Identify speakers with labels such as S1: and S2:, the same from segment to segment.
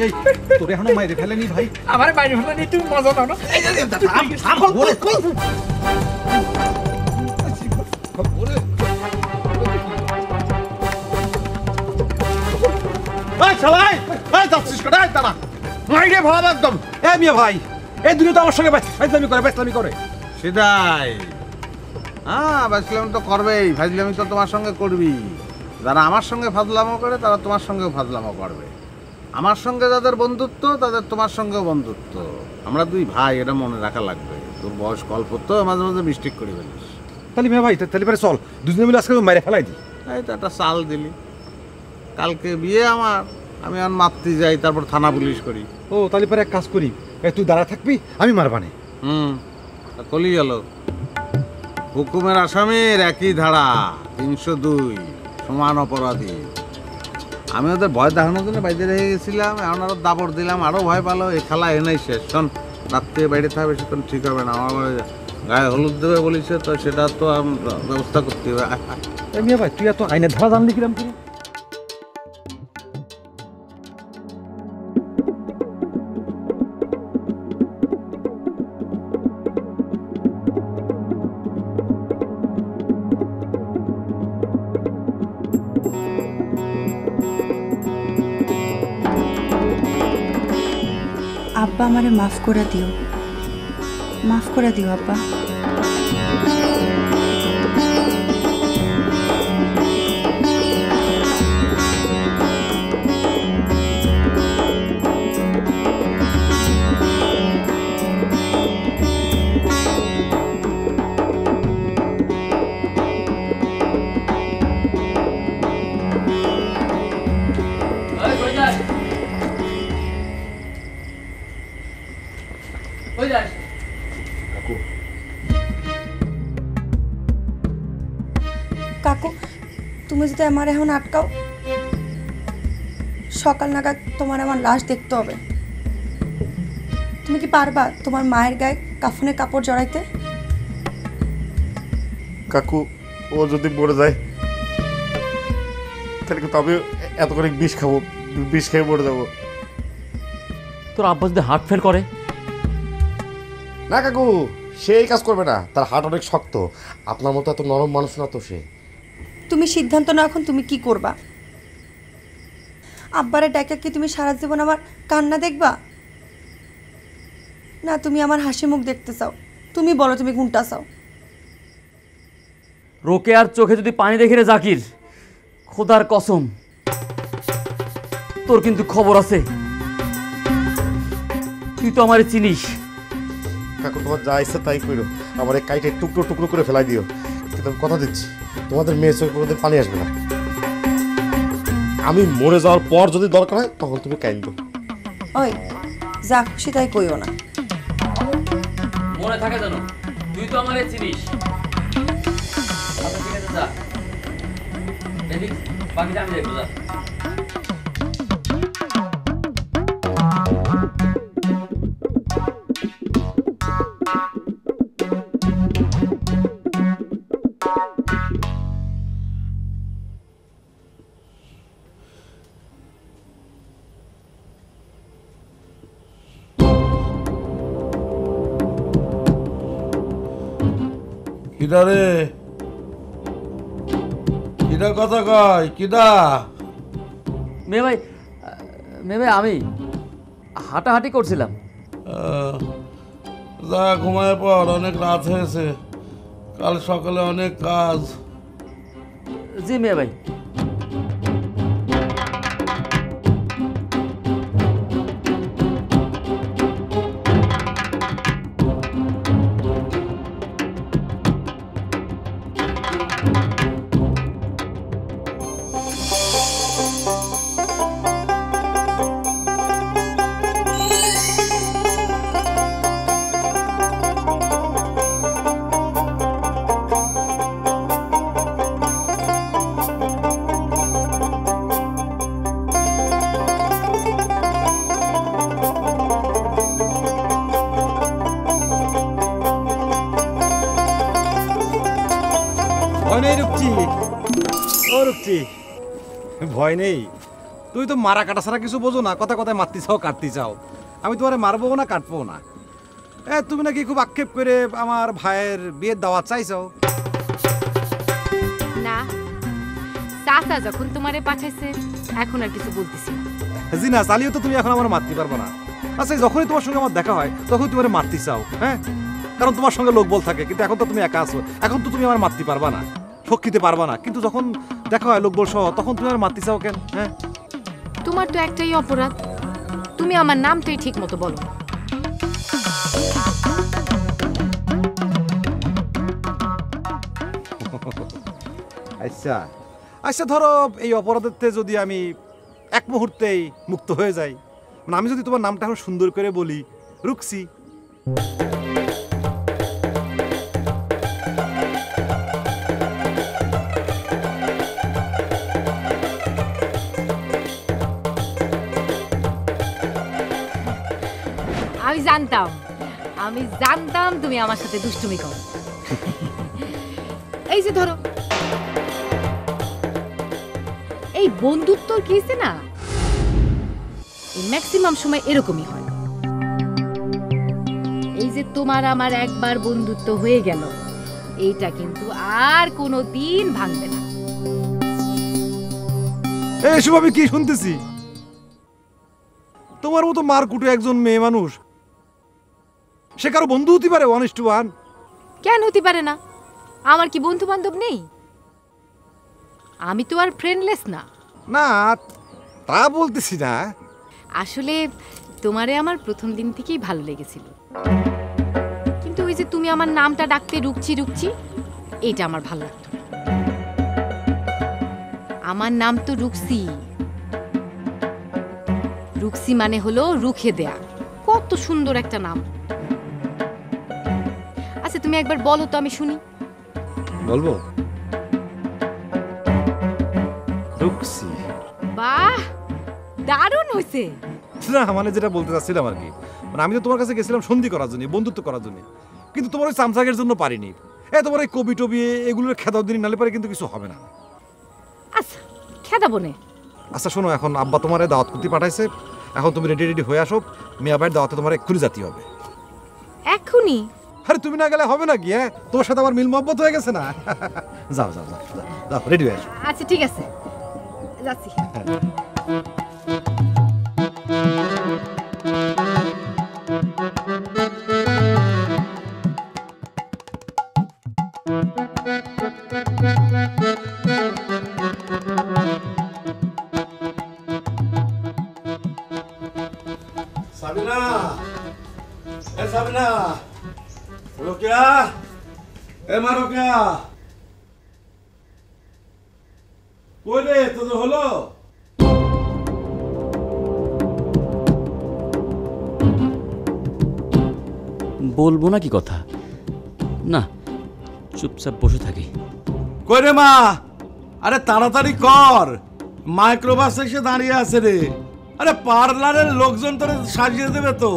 S1: এই তোর এখনো মাইরে ফেলেনি ভাই।
S2: আমার মাইরে ফেলেনি, তুমি মজা নাও না।
S1: ভাই এই দুটো তো আমার সঙ্গে ফাইজলামি করে।
S3: সেটাই, হ্যাঁ ফাজলামি তো করবেই, ফাজলামি তো তোমার সঙ্গে করবি। যারা আমার সঙ্গে ফাজলামো করে তারা তোমার সঙ্গেও ফাজলামো করবে। আমার সঙ্গে যাদের বন্ধুত্ব তাদের তোমার সঙ্গেও বন্ধুত্ব। আমরা দুই ভাই, এটা মনে রাখা লাগবে। তোর বয়স অল্প তো, মাঝে মাঝে মিস্টেক করে ফেলিস।
S1: তাহলে মিয়া ভাই তাহলে পরে চল দুজনে মিলে আজকে মাইরে ফেলাই দিই।
S3: এই তো একটা চাল দিলি, কালকে বিয়ে আমার, আমি এখন মাতৃ যাই, তারপর থানা পুলিশ করি।
S1: ও তাহলে পরে এক কাজ করি, তুই দাঁড়া থাকবি, আমি মারবানে।
S3: কলি গেল হুকুমের আসামির একই ধারা 302, সমান অপরাধী। আমি ওদের ভয় দেখানোর জন্য বাইরে রেখে গেছিলাম, এখন আরো দাপড় দিলাম, আরো ভয় পালো। এই খেলা এনেই শেষ। শোন, রাত্রে বাইরে থাকবে বেশিক্ষণ ঠিক হবে না। আমার গায়ে হলুদ দেবে বলিছে, তো সেটা তো ব্যবস্থা করতে হবে।
S1: মিয়া ভাই তুই এত আইনের ধারা জানলি কিরাম করে?
S4: আব্বা আমারে মাফ করে দিও, মাফ করে দিও আব্বা। কাকু তুমি যদি আমার এখন আটকাও, সকাল নাগাদ তোমার আমার লাশ দেখতে হবে। তুমি কি পারবা তোমার মায়ের গায়ে কাফনের কাপড় জড়াইতে?
S5: কাকু ও যদি মরে যায় তাহলে কিন্তু আমি এত করে বিষ খাবো, বিষ খেয়ে মরে যাবো।
S6: তোর আব্বা যদি হার্ট ফেল করে?
S5: না কাকু, সেই কাজ করবে না, তার হার্ট অনেক শক্ত। আপনার মতো এত নরম মানুষ না তো সে।
S4: তুমি সিদ্ধান্ত নাও এখন তুমি কি করবা। আব্বারে ডাকা কি তুমি সারা জীবন আমার কান্না দেখবা, না তুমি আমার হাসি মুখ দেখতে চাও? তুমি বলো তুমি কোনটা চাও?
S6: রোকে আর চোখে যদি পানি দেখে রে জাকির, খোদার কসম তোর কিন্তু খবর আছে। তুই তো আমারে চিনিস।
S5: কাকু তোমার যা ইচ্ছা তাই করো, আমার এই কাইটে টুকরো টুকরো করে ফেলাই দিও, কিন্তু আমি কথা দিচ্ছি তোমাদের মেয়ে চোখে কোনোদিন পানি আসবে না। আমি মরে যাওয়ার পর যদি দরকার হয় তখন তুমি কাইন্দ।
S4: ওই যা খুশি তাই কইও না।
S6: মনে থাকে জানো, তুই তো আমারে চিনিস। আচ্ছা ঠিক আছে, যা এদিক, বাকিটা আমি দেখবো। যা
S3: কিডা রে, কিডা কথা কয়, কিডা?
S6: মেয়ে ভাই, আমি হাঁটাহাঁটি করছিলাম।
S3: যা ঘুমায় পর, অনেক রাত হয়েছে, কাল সকালে অনেক কাজ।
S6: জি মেয়ে ভাই।
S1: ভয় নেই রুকছি, ও রুকছি, ভয় নেই। তুই তো মারা কাটা ছাড়া কিছু বোঝো না, কথা কথায় মারতে চাও কাটতে চাও। আমি তোমারে মারবো না কাটবো না। তুমি নাকি খুব আক্ষেপ করে আমার ভাইয়ের বিয়ের দাওয়াত চাইছো।
S7: না, চাচা যখন তোমারে পাঠাইছে এখন আর কিছু বলতেছি না।
S1: জি না, চালিও তো তুমি এখন আমার মারতে পারবো না। আচ্ছা, যখনই তোমার সঙ্গে আমার দেখা হয় তখন তুমি মারতে চাও, হ্যাঁ? কারণ তোমার সঙ্গে লোক বল থাকে, কিন্তু এখন তো তুমি একা আছো, এখন তো তুমি আমার মারতে পারবা না, শক্তিতে পারবা না। কিন্তু যখন দেখা হয় লোক বল সহ, তখন তুমি আমার মারতে চাও কেন? হ্যাঁ,
S7: তোমার তো একটাই অপরাধ, তুমি আমার নামটাই ঠিক মতো বলো।
S1: আচ্ছা আচ্ছা, ধরো এই অপরাধের যদি আমি এক মুহূর্তেই মুক্ত হয়ে যাই, মানে আমি যদি তোমার নামটা এখন সুন্দর করে বলি রুকসি,
S7: আমি জানতাম তুমি আমার সাথে দুষ্টুমি করো। এই যে ধরো, এই বন্ধুত্বর কেসে না ম্যাক্সিমাম সময় এরকমই হয়। এই যে তোমার আমার একবার বন্ধুত্ব হয়ে গেল, এইটা কিন্তু আর কোনো দিন ভাঙবে না।
S1: এসব আমি কি শুনতেছি? তোমার মতো মারকুটে একজন মেয়ে মানুষ, সে কারো বন্ধু হতে পারে? 1:1
S7: কেন হতে পারে না? আমার কি বন্ধু বান্ধব নেই? আমি তো আর ফ্রেন্ডলেস না।
S1: না, তা বলতেছি না।
S7: আসলে তোমারে আমার প্রথম দিন থেকেই ভালো লেগেছিল, কিন্তু ওই যে তুমি আমার নামটা ডাকতে রুকছি রুকছি, এটা আমার ভালো লাগতো না। আমার নাম তো রুকসি। রুকসি মানে হলো রুখে দেয়া। কত সুন্দর একটা নাম। আচ্ছা, তুমি একবার বলো তো, আমি শুনি।
S1: বলবো? রুকসি।
S7: বাহ, দারুণ হয়েছে।
S1: না, মানে যেটা বলতে চাচ্ছিলাম আর কি, মানে আমি তো তোমার কাছে গেছিলাম সন্ধি করার জন্য, বন্ধুত্ব করার জন্য, কিন্তু তোমার ওই চামচাকের জন্য পারিনি। তোমার এই কবি টবি এগুলোর খেদাও দিন নালে পারে কিন্তু কিছু হবে না।
S7: আচ্ছা, খেদাবো নে।
S1: আচ্ছা শোনো, এখন আব্বা তোমার দাওয়াত করতে পাঠাইছে, এখন তুমি রেডি রেডি হয়ে আসো, মেয়া ভাইয়ের দাওয়াতে তোমার এক্ষুনি জাতি হবে।
S7: এখনই?
S1: আরে তুমি না গেলে হবে নাকি? তোমার সাথে আমার মিল মহব্বত হয়ে গেছে না? যাও যাও যাও যাও, রেডি হয়ে আসো।
S7: আচ্ছা ঠিক আছে, যাচ্ছি।
S5: সাবিনা, সাবিনা, রোকেয়া, মা রোকেয়া, কই রে তোদের হলো?
S6: বলবো না কি কথা, না চুপচাপ বসে থাকি।
S5: কই রে মা? আরে তাড়াতাড়ি কর, মাইক্রোবাস এসে দাঁড়িয়ে আছে রে। আরে পার্লারের লোকজন তোরে সাজিয়ে দেবে তো।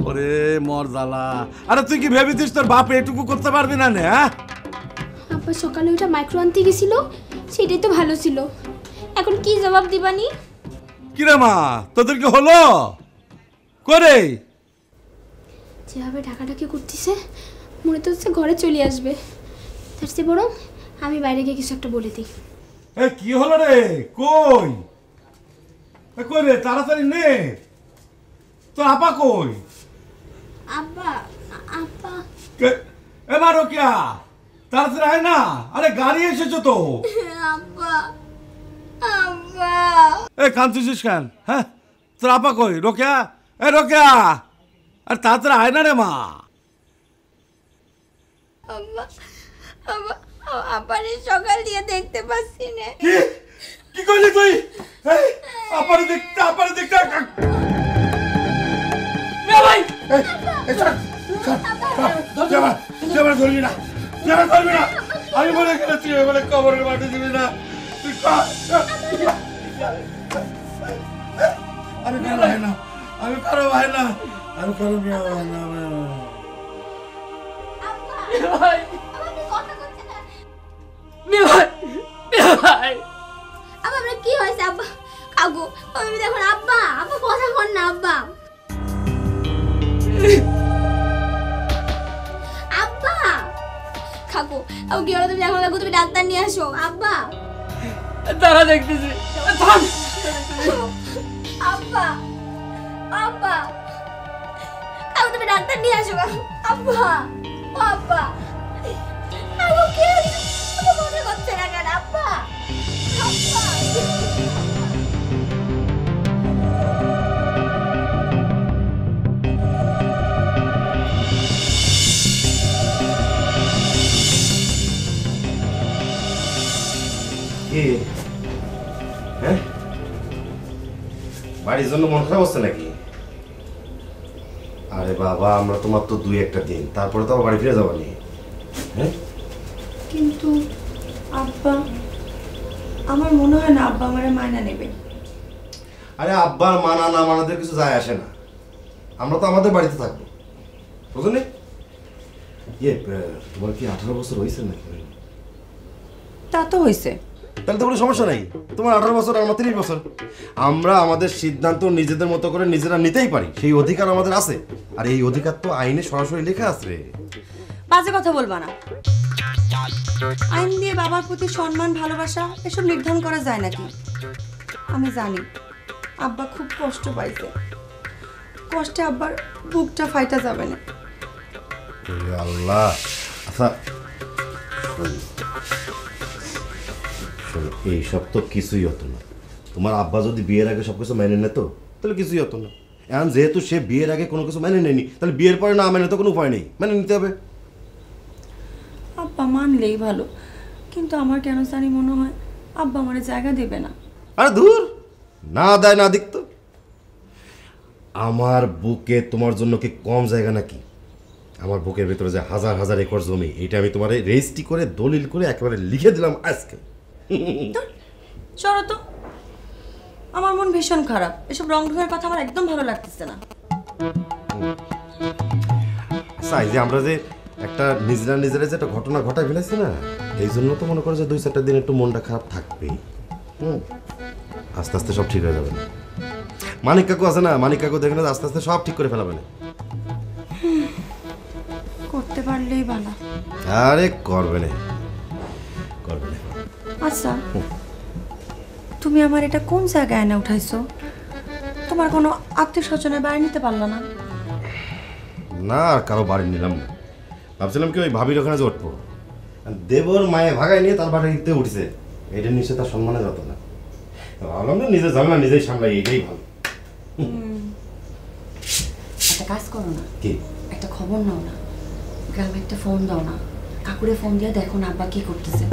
S5: ওরে মরদালা, আরে তুই কি ভেবেছিস তোর বাপ এটুকু করতে পারবি না? নে
S8: আব্বা সকালে ওটা মাইক্রো আনতে গেছিল, সেটাই তো ভালো ছিল। এখন কি জবাব দিবানি?
S5: কিরে মা, তোদের কি হলো? করে
S8: যেভাবে ঢাকাঢাকি করতেছে মনে তো হচ্ছে ঘরে চলে আসবে। তার চেয়ে বরং আমি বাইরে গিয়ে কিছু একটা বলে দিই।
S5: কি হলো রে? কই কই রে, তাড়াতাড়ি নে। তোর আপা কই?
S8: আব্বা, আব্বা।
S5: এবার রোকেয়া, তাড়াতাড়ি আয় না। আরে গাড়ি এসেছো তো।
S8: আব্বা, আব্বা।
S5: কাঁদছিস কেন? হ্যাঁ, তোর আপা কই? রোকেয়া, রোকেয়া, আর তাড়াতাড়ি আয় না রে মা।
S8: আব্বা, আব্বা, আব্বারে সকাল দিয়ে দেখতে পাচ্ছি না।
S5: কি করলি তুই? আপারে দেখতে
S6: ভাই
S5: ধরবি না, আমি বলে গেলে তুই বলে কবরের মাটি দিবি না। তুই আমি কারো ভাই না, আমি কারো ভাই না, আমি কারো মেয়ে ভাই না।
S6: ভাই
S8: আমাকে কথা বলছে না।
S6: ভাই
S8: আমরা কি হয়েছে আব্বা? কাকু তুমি দেখো না, আব্বা আব্বা কথা কর না আব্বা। আব্বা কাকু আব্বা কি হলো? তুমি দেখো কাকু, তুমি ডাক্তার নিয়ে আসো। আব্বা
S6: তারা দেখতেছি। থাম।
S8: আব্বা আব্বা কাকু তুমি ডাক্তার নিয়ে আসো। আব্বা ও আব্বা কাকু কি হয়েছে? আব্বা কথা করছে না কেন? আব্বা আব্বা
S5: কি হ্যাঁ বাড়ির জন্য মন খারাপ হচ্ছে নাকি? আরে বাবা, আমরা তো মাত্র 2-1 দিন, তারপরে তো আবার বাড়ি ফিরে যাবো নি। হ্যাঁ
S4: কিন্তু আব্বা, আমার মনে হয় না আব্বা আমারে মায়না নেবে।
S5: আরে আব্বার মানা না মানাদের কিছু যায় আসে না, আমরা তো আমাদের বাড়িতে থাকবো, বুঝলি? তোমার কি 18 বছর হয়েছে নাকি?
S4: তা তো হয়েছে।
S5: তাহলে তো কোনো সমস্যা নাই, তোমার 18 বছর আর আমার 30 বছর। আমরা আমাদের সিদ্ধান্ত নিজেদের মতো করে নিজেরা নিতেই পারি, সেই অধিকার আমাদের আছে। আর এই অধিকার তো আইনে সরাসরি লেখা আছে।
S4: বাজে কথা বলবা না। আইন দিয়ে বাবার প্রতি সম্মান, ভালোবাসা এসব নির্ধারণ করা যায় নাকি? আমি জানি আব্বা খুব কষ্ট পাইছে, কষ্টে আব্বার বুকটা ফাইটা যাবে না।
S5: আল্লাহ, আচ্ছা এইসব তো কিছুই হতো না। তোমার আব্বা যদি বিয়ের আগে সবকিছু মেনে নিত তাহলে কিছুই হতো না। এখন যেহেতু সে বিয়ের আগে কোনো কিছু মেনে নেয়নি, তাহলে বিয়ের পরে না মেনে তো কোনো উপায় নেই, মেনে নিতে হবে।
S4: আব্বা মানলেই ভালো, কিন্তু আমার কেন জানি মনে হয় আব্বা আমার জায়গা দেবে না।
S5: আরে দূর, না দেয় না দিক তো। আমার বুকে তোমার জন্য কি কম জায়গা নাকি? আমার বুকের ভেতরে যে হাজার হাজার একর জমি, এটা আমি তোমার রেজিস্ট্রি করে দলিল করে একেবারে লিখে দিলাম আজকে।
S4: চলো তো, আমার মন ভীষণ খারাপ, এসব রং ঢঙের কথা আমার একদম ভালো লাগতেছে না।
S5: চাই যে আমরা যে একটা নিজেরা নিজেরা যে একটা ঘটনা ঘটায় ফেলেছি না, এই জন্য তো মনে করো যে 2-4 দিন একটু মনটা খারাপ থাকবেই। আস্তে আস্তে সব ঠিক হয়ে যাবে না। মানিক কাকু আছে না, মানিক কাকু দেখে না আস্তে আস্তে সব ঠিক করে ফেলাবে না।
S4: করতে পারলেই ভালো।
S5: আরে করবে না, করবে না।
S4: আচ্ছা, তুমি আমার এটা কোন জায়গায় এনে উঠাইছো? তোমার কোনো আত্মীয় স্বজনের বাড়ি নিতে পারলো না?
S5: না, আর কারো বাড়ি নিলাম না। ভাবছিলাম কি ওই ভাবির ওখানে যে উঠবো, দেবর মায়ে ভাগায় নিয়ে তার বাড়িতে উঠছে, এটা নিশ্চয় তার সম্মানে যত না। ভাবলাম না নিজের ঝামেলা নিজেই সামলাই, এটাই ভালো।
S4: একটা কাজ করো না,
S5: কি?
S4: একটা খবর নাও না, গ্রামে একটা ফোন দাও না, কাকুরে ফোন দিয়ে দেখো না আব্বা কি করতেছে।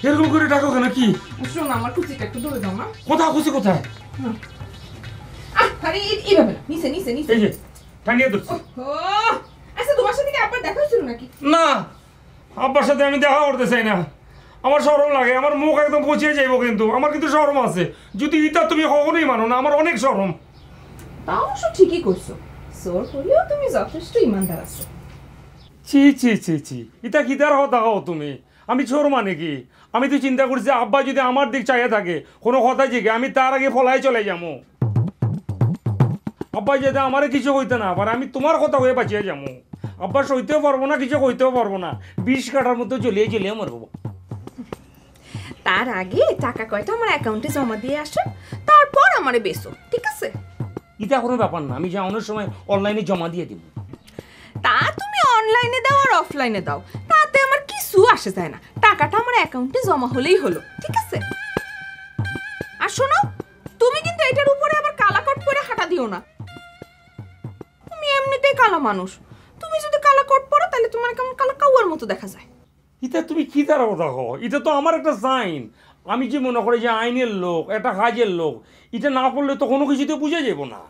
S2: এরকম করে ডাকো কেন? কি
S9: শোনো, আমার কুচিটা একটু ধরে দাও না।
S2: কোথায় খুশি কোথায়?
S9: আরে এইভাবে না, নিচে নিচে নিচে।
S2: এই যে টানিয়ে ধরছি।
S9: আচ্ছা, তোমার সাথে কি আবার দেখা হয়েছিল নাকি?
S2: না, আব্বার সাথে আমি দেখা করতে চাই না, আমার শরম লাগে, আমার মুখ একদম পচিয়ে যাইব। কিন্তু আমার কিন্তু শরম আছে, যদি ইটা তুমি কখনোই মানো না, আমার অনেক শরম।
S9: তা অবশ্য ঠিকই করছো, জোর করিও তুমি যথেষ্ট ইমানদার আছো।
S2: ছি ছি ছি ছি, ইটা কি তার কথা হও তুমি? আমি চোর মানে কি? আমি তো চিন্তা করছি আব্বা যদি আমার দিক চাইয়া থাকে কোনো কথা জিগে, আমি তার আগে ফলাই চলে যাবো। আব্বা যদি আমারে কিছু কইতে না পারে, আমি তোমার কথা হয়ে বাঁচিয়ে যাবো। আব্বা সইতেও পারবো না, কিছু কইতেও পারবো না, 20 কাঠার মতো চলিয়ে চলিয়ে মরবো।
S9: তার আগে টাকা কয়টা আমার অ্যাকাউন্টে জমা দিয়ে আসো, তারপর আমারে বেচো, ঠিক আছে?
S2: এটা কোনো ব্যাপার না, আমি যা অনেক সময় অনলাইনে জমা দিয়ে দিব।
S9: তা তুমি অনলাইনে দাও আর অফলাইনে দাও, তাতে আমার কিছু আসে যায় না, টাকাটা আমার অ্যাকাউন্টে জমা হলেই হলো, ঠিক আছে? আর শোনো, তুমি কিন্তু এটার উপরে আবার কালাকট করে হাঁটা দিও না। কালা মানুষ, তুমি যদি কালা কোট পরো তাহলে তোমার কেমন কালা কাউয়ার মতো দেখা যায়।
S2: এটা তুমি কি তারা কথা কো? এটা তো আমার একটা সাইন। আমি যে মনে করি যে আইনের লোক, একটা কাজের লোক, এটা না পড়লে তো কোনো কিছুতে বুঝে যাবো না।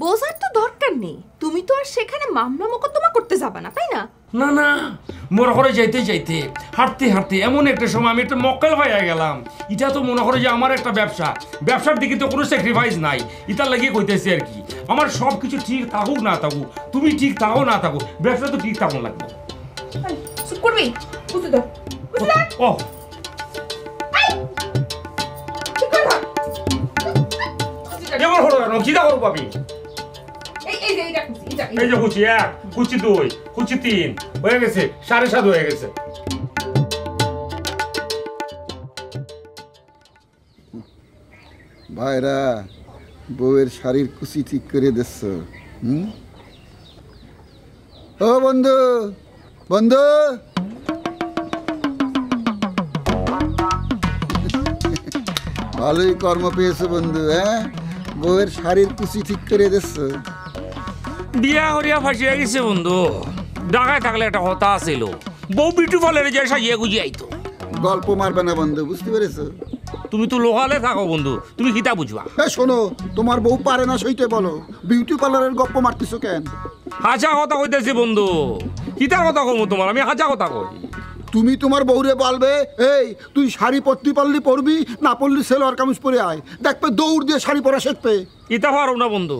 S9: বোঝার তো দরকার নেই, তুমি তো আর সেখানে মামলা মোকদ্দমা করতে যাবে না, তাই না?
S2: না না, মনে করে যাইতে যাইতে হাঁটতে হাঁটতে এমন একটা সময় আমি একটা মক্কেল পাইয়া গেলাম। এটা তো মনে করে যে আমার একটা ব্যবসা, ব্যবসার দিকে তো কোনো স্যাক্রিফাইস নাই। এটার লাগিয়ে কইতেছি আর কি, আমার সব কিছু ঠিক থাকুক না থাকুক, তুমি ঠিক থাকো না থাকো, ব্যবসা তো ঠিক থাকুন লাগবে।
S9: চুপ করবি, বুঝতে দাও, বুঝলে?
S2: ও এবার হলো কেন? চিন্তা করবো আমি। এই যে কুচি 1, কুচি 2, কুচি 3 হয়ে গেছে, 7.5 হয়ে গেছে।
S10: ভাইরা বউয়ের শাড়ির কুচি ঠিক করে দিচ্ছ। ও বন্ধু, বন্ধু, ভালোই কর্ম পেয়েছো বন্ধু। হ্যাঁ, বউয়ের শাড়ির কুচি ঠিক করে দিচ্ছ।
S2: বিয়া করিয়া ফাঁসিয়া গেছে বন্ধু। ঢাকায় থাকলে একটা কথা আছিল, বউ বিউটি পার্লারে যে সাজিয়ে গুজিয়ে আইতো।
S10: গল্প মারবে না বন্ধু, বুঝতে পেরেছো?
S2: তুমি তো লোকালে থাকো বন্ধু, তুমি কিতা বুঝবা?
S10: শোনো, তোমার বউ পারে না সইতে বলো, বিউটি পার্লারের গপ্প মারতেছো কেন?
S2: হাজা কথা কইতেছি বন্ধু, কিতার কথা কমু তোমার? আমি হাজা কথা কই।
S10: তুমি তোমার বউরে বলবে, এই তুই শাড়ি পরতে পারলি পরবি, না পরলি সেলোয়ার কামিজ পরে আয়, দেখবে দৌড় দিয়ে শাড়ি পরা শিখবে।
S2: ইতা পারো না বন্ধু,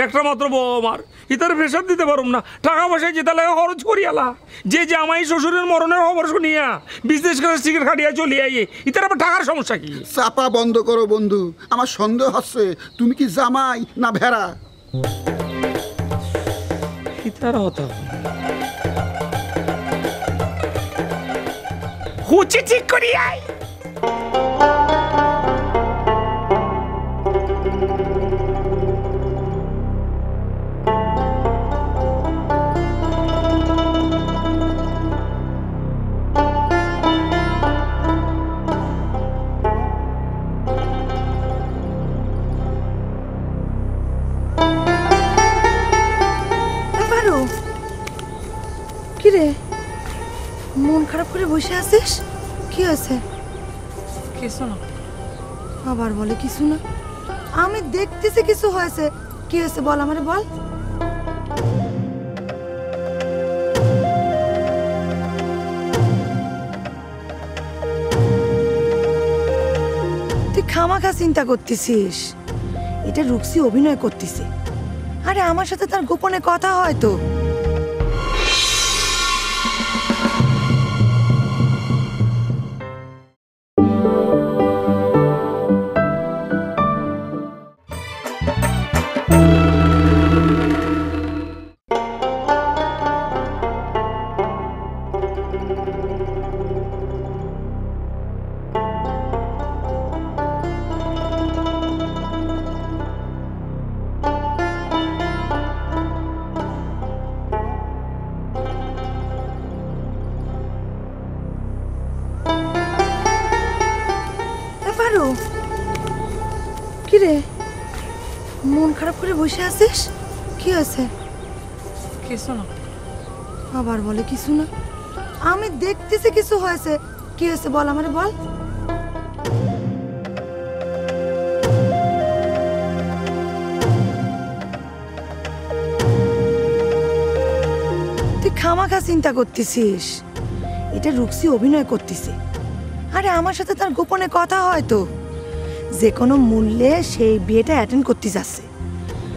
S2: একটা মাত্র বউ আমার, ইতার প্রেশার দিতে পারুম না। টাকা পয়সা যেটা লাগে খরচ করিয়ালা, যে জামাই শ্বশুরের মরণের খবর শুনিয়া বিজনেস করে সিগারেট খাটিয়া চলিয়া ইতার আবার টাকার সমস্যা কি?
S10: চাপা বন্ধ করো বন্ধু, আমার সন্দেহ হচ্ছে তুমি কি জামাই না ভেড়া।
S2: ইতার কথা হুচি ঠিক করিয়াই।
S4: কিরে, মন খারাপ করে বসে আছিস? কি হয়েছে?
S9: কিছু না।
S4: আবার বলে কিছু না? আমি দেখতেছি কিছু হয়েছে। কি হয়েছে বল, আমারে বল। তুই খামাখা চিন্তা করতেছিস, এটা রুক্সি অভিনয় করতেছে। আরে আমার সাথে তার গোপনে কথা হয় তো। কিরে, মন খারাপ করে বসে আছিস? কি হয়েছে?
S9: কিছু না।
S4: আবার বলে কিছু না? আমি দেখতেছি কিছু হয়েছে। কি হয়েছে বল, আমারে বল। তুই খামাখা চিন্তা করতেছিস, এটা রুক্সি অভিনয় করতেছে। আরে আমার সাথে তার গোপনে কথা হয় তো। যে কোনো মূল্যে সেই বিয়েটা অ্যাটেন্ড করতে যাচ্ছে।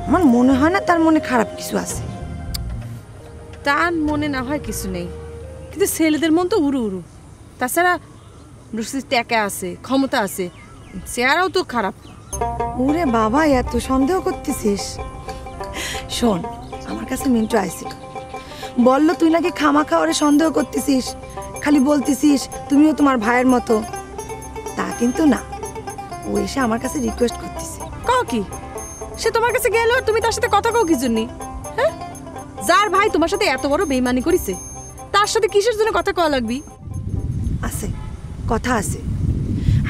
S4: আমার মনে হয় না তার মনে খারাপ কিছু আছে।
S11: তার মনে না হয় কিছু নেই, কিন্তু ছেলেদের মন তো উড়ু উড়ু। তাছাড়া রুক্সির টাকা আছে, ক্ষমতা আছে, চেহারাও তো খারাপ।
S4: ওরে বাবা, এত সন্দেহ করতেছিস? শোন, আমার কাছে মিন্টু আইছিল, বললো তুই নাকি খামাখা ওরে সন্দেহ করতেছিস, খালি বলতেছিস তুমিও তোমার ভাইয়ের মতো। তা কিন্তু না, ও এসে আমার কাছে রিকোয়েস্ট করতেছে।
S11: কও কি? সে তোমার কাছে গেল আর তুমি তার সাথে কথা কও কি জন্য? হ্যাঁ, যার ভাই তোমার সাথে এত বড় বেইমানি করিছে, তার সাথে কিসের জন্য কথা কওয়া লাগবি?
S4: আছে, কথা আছে।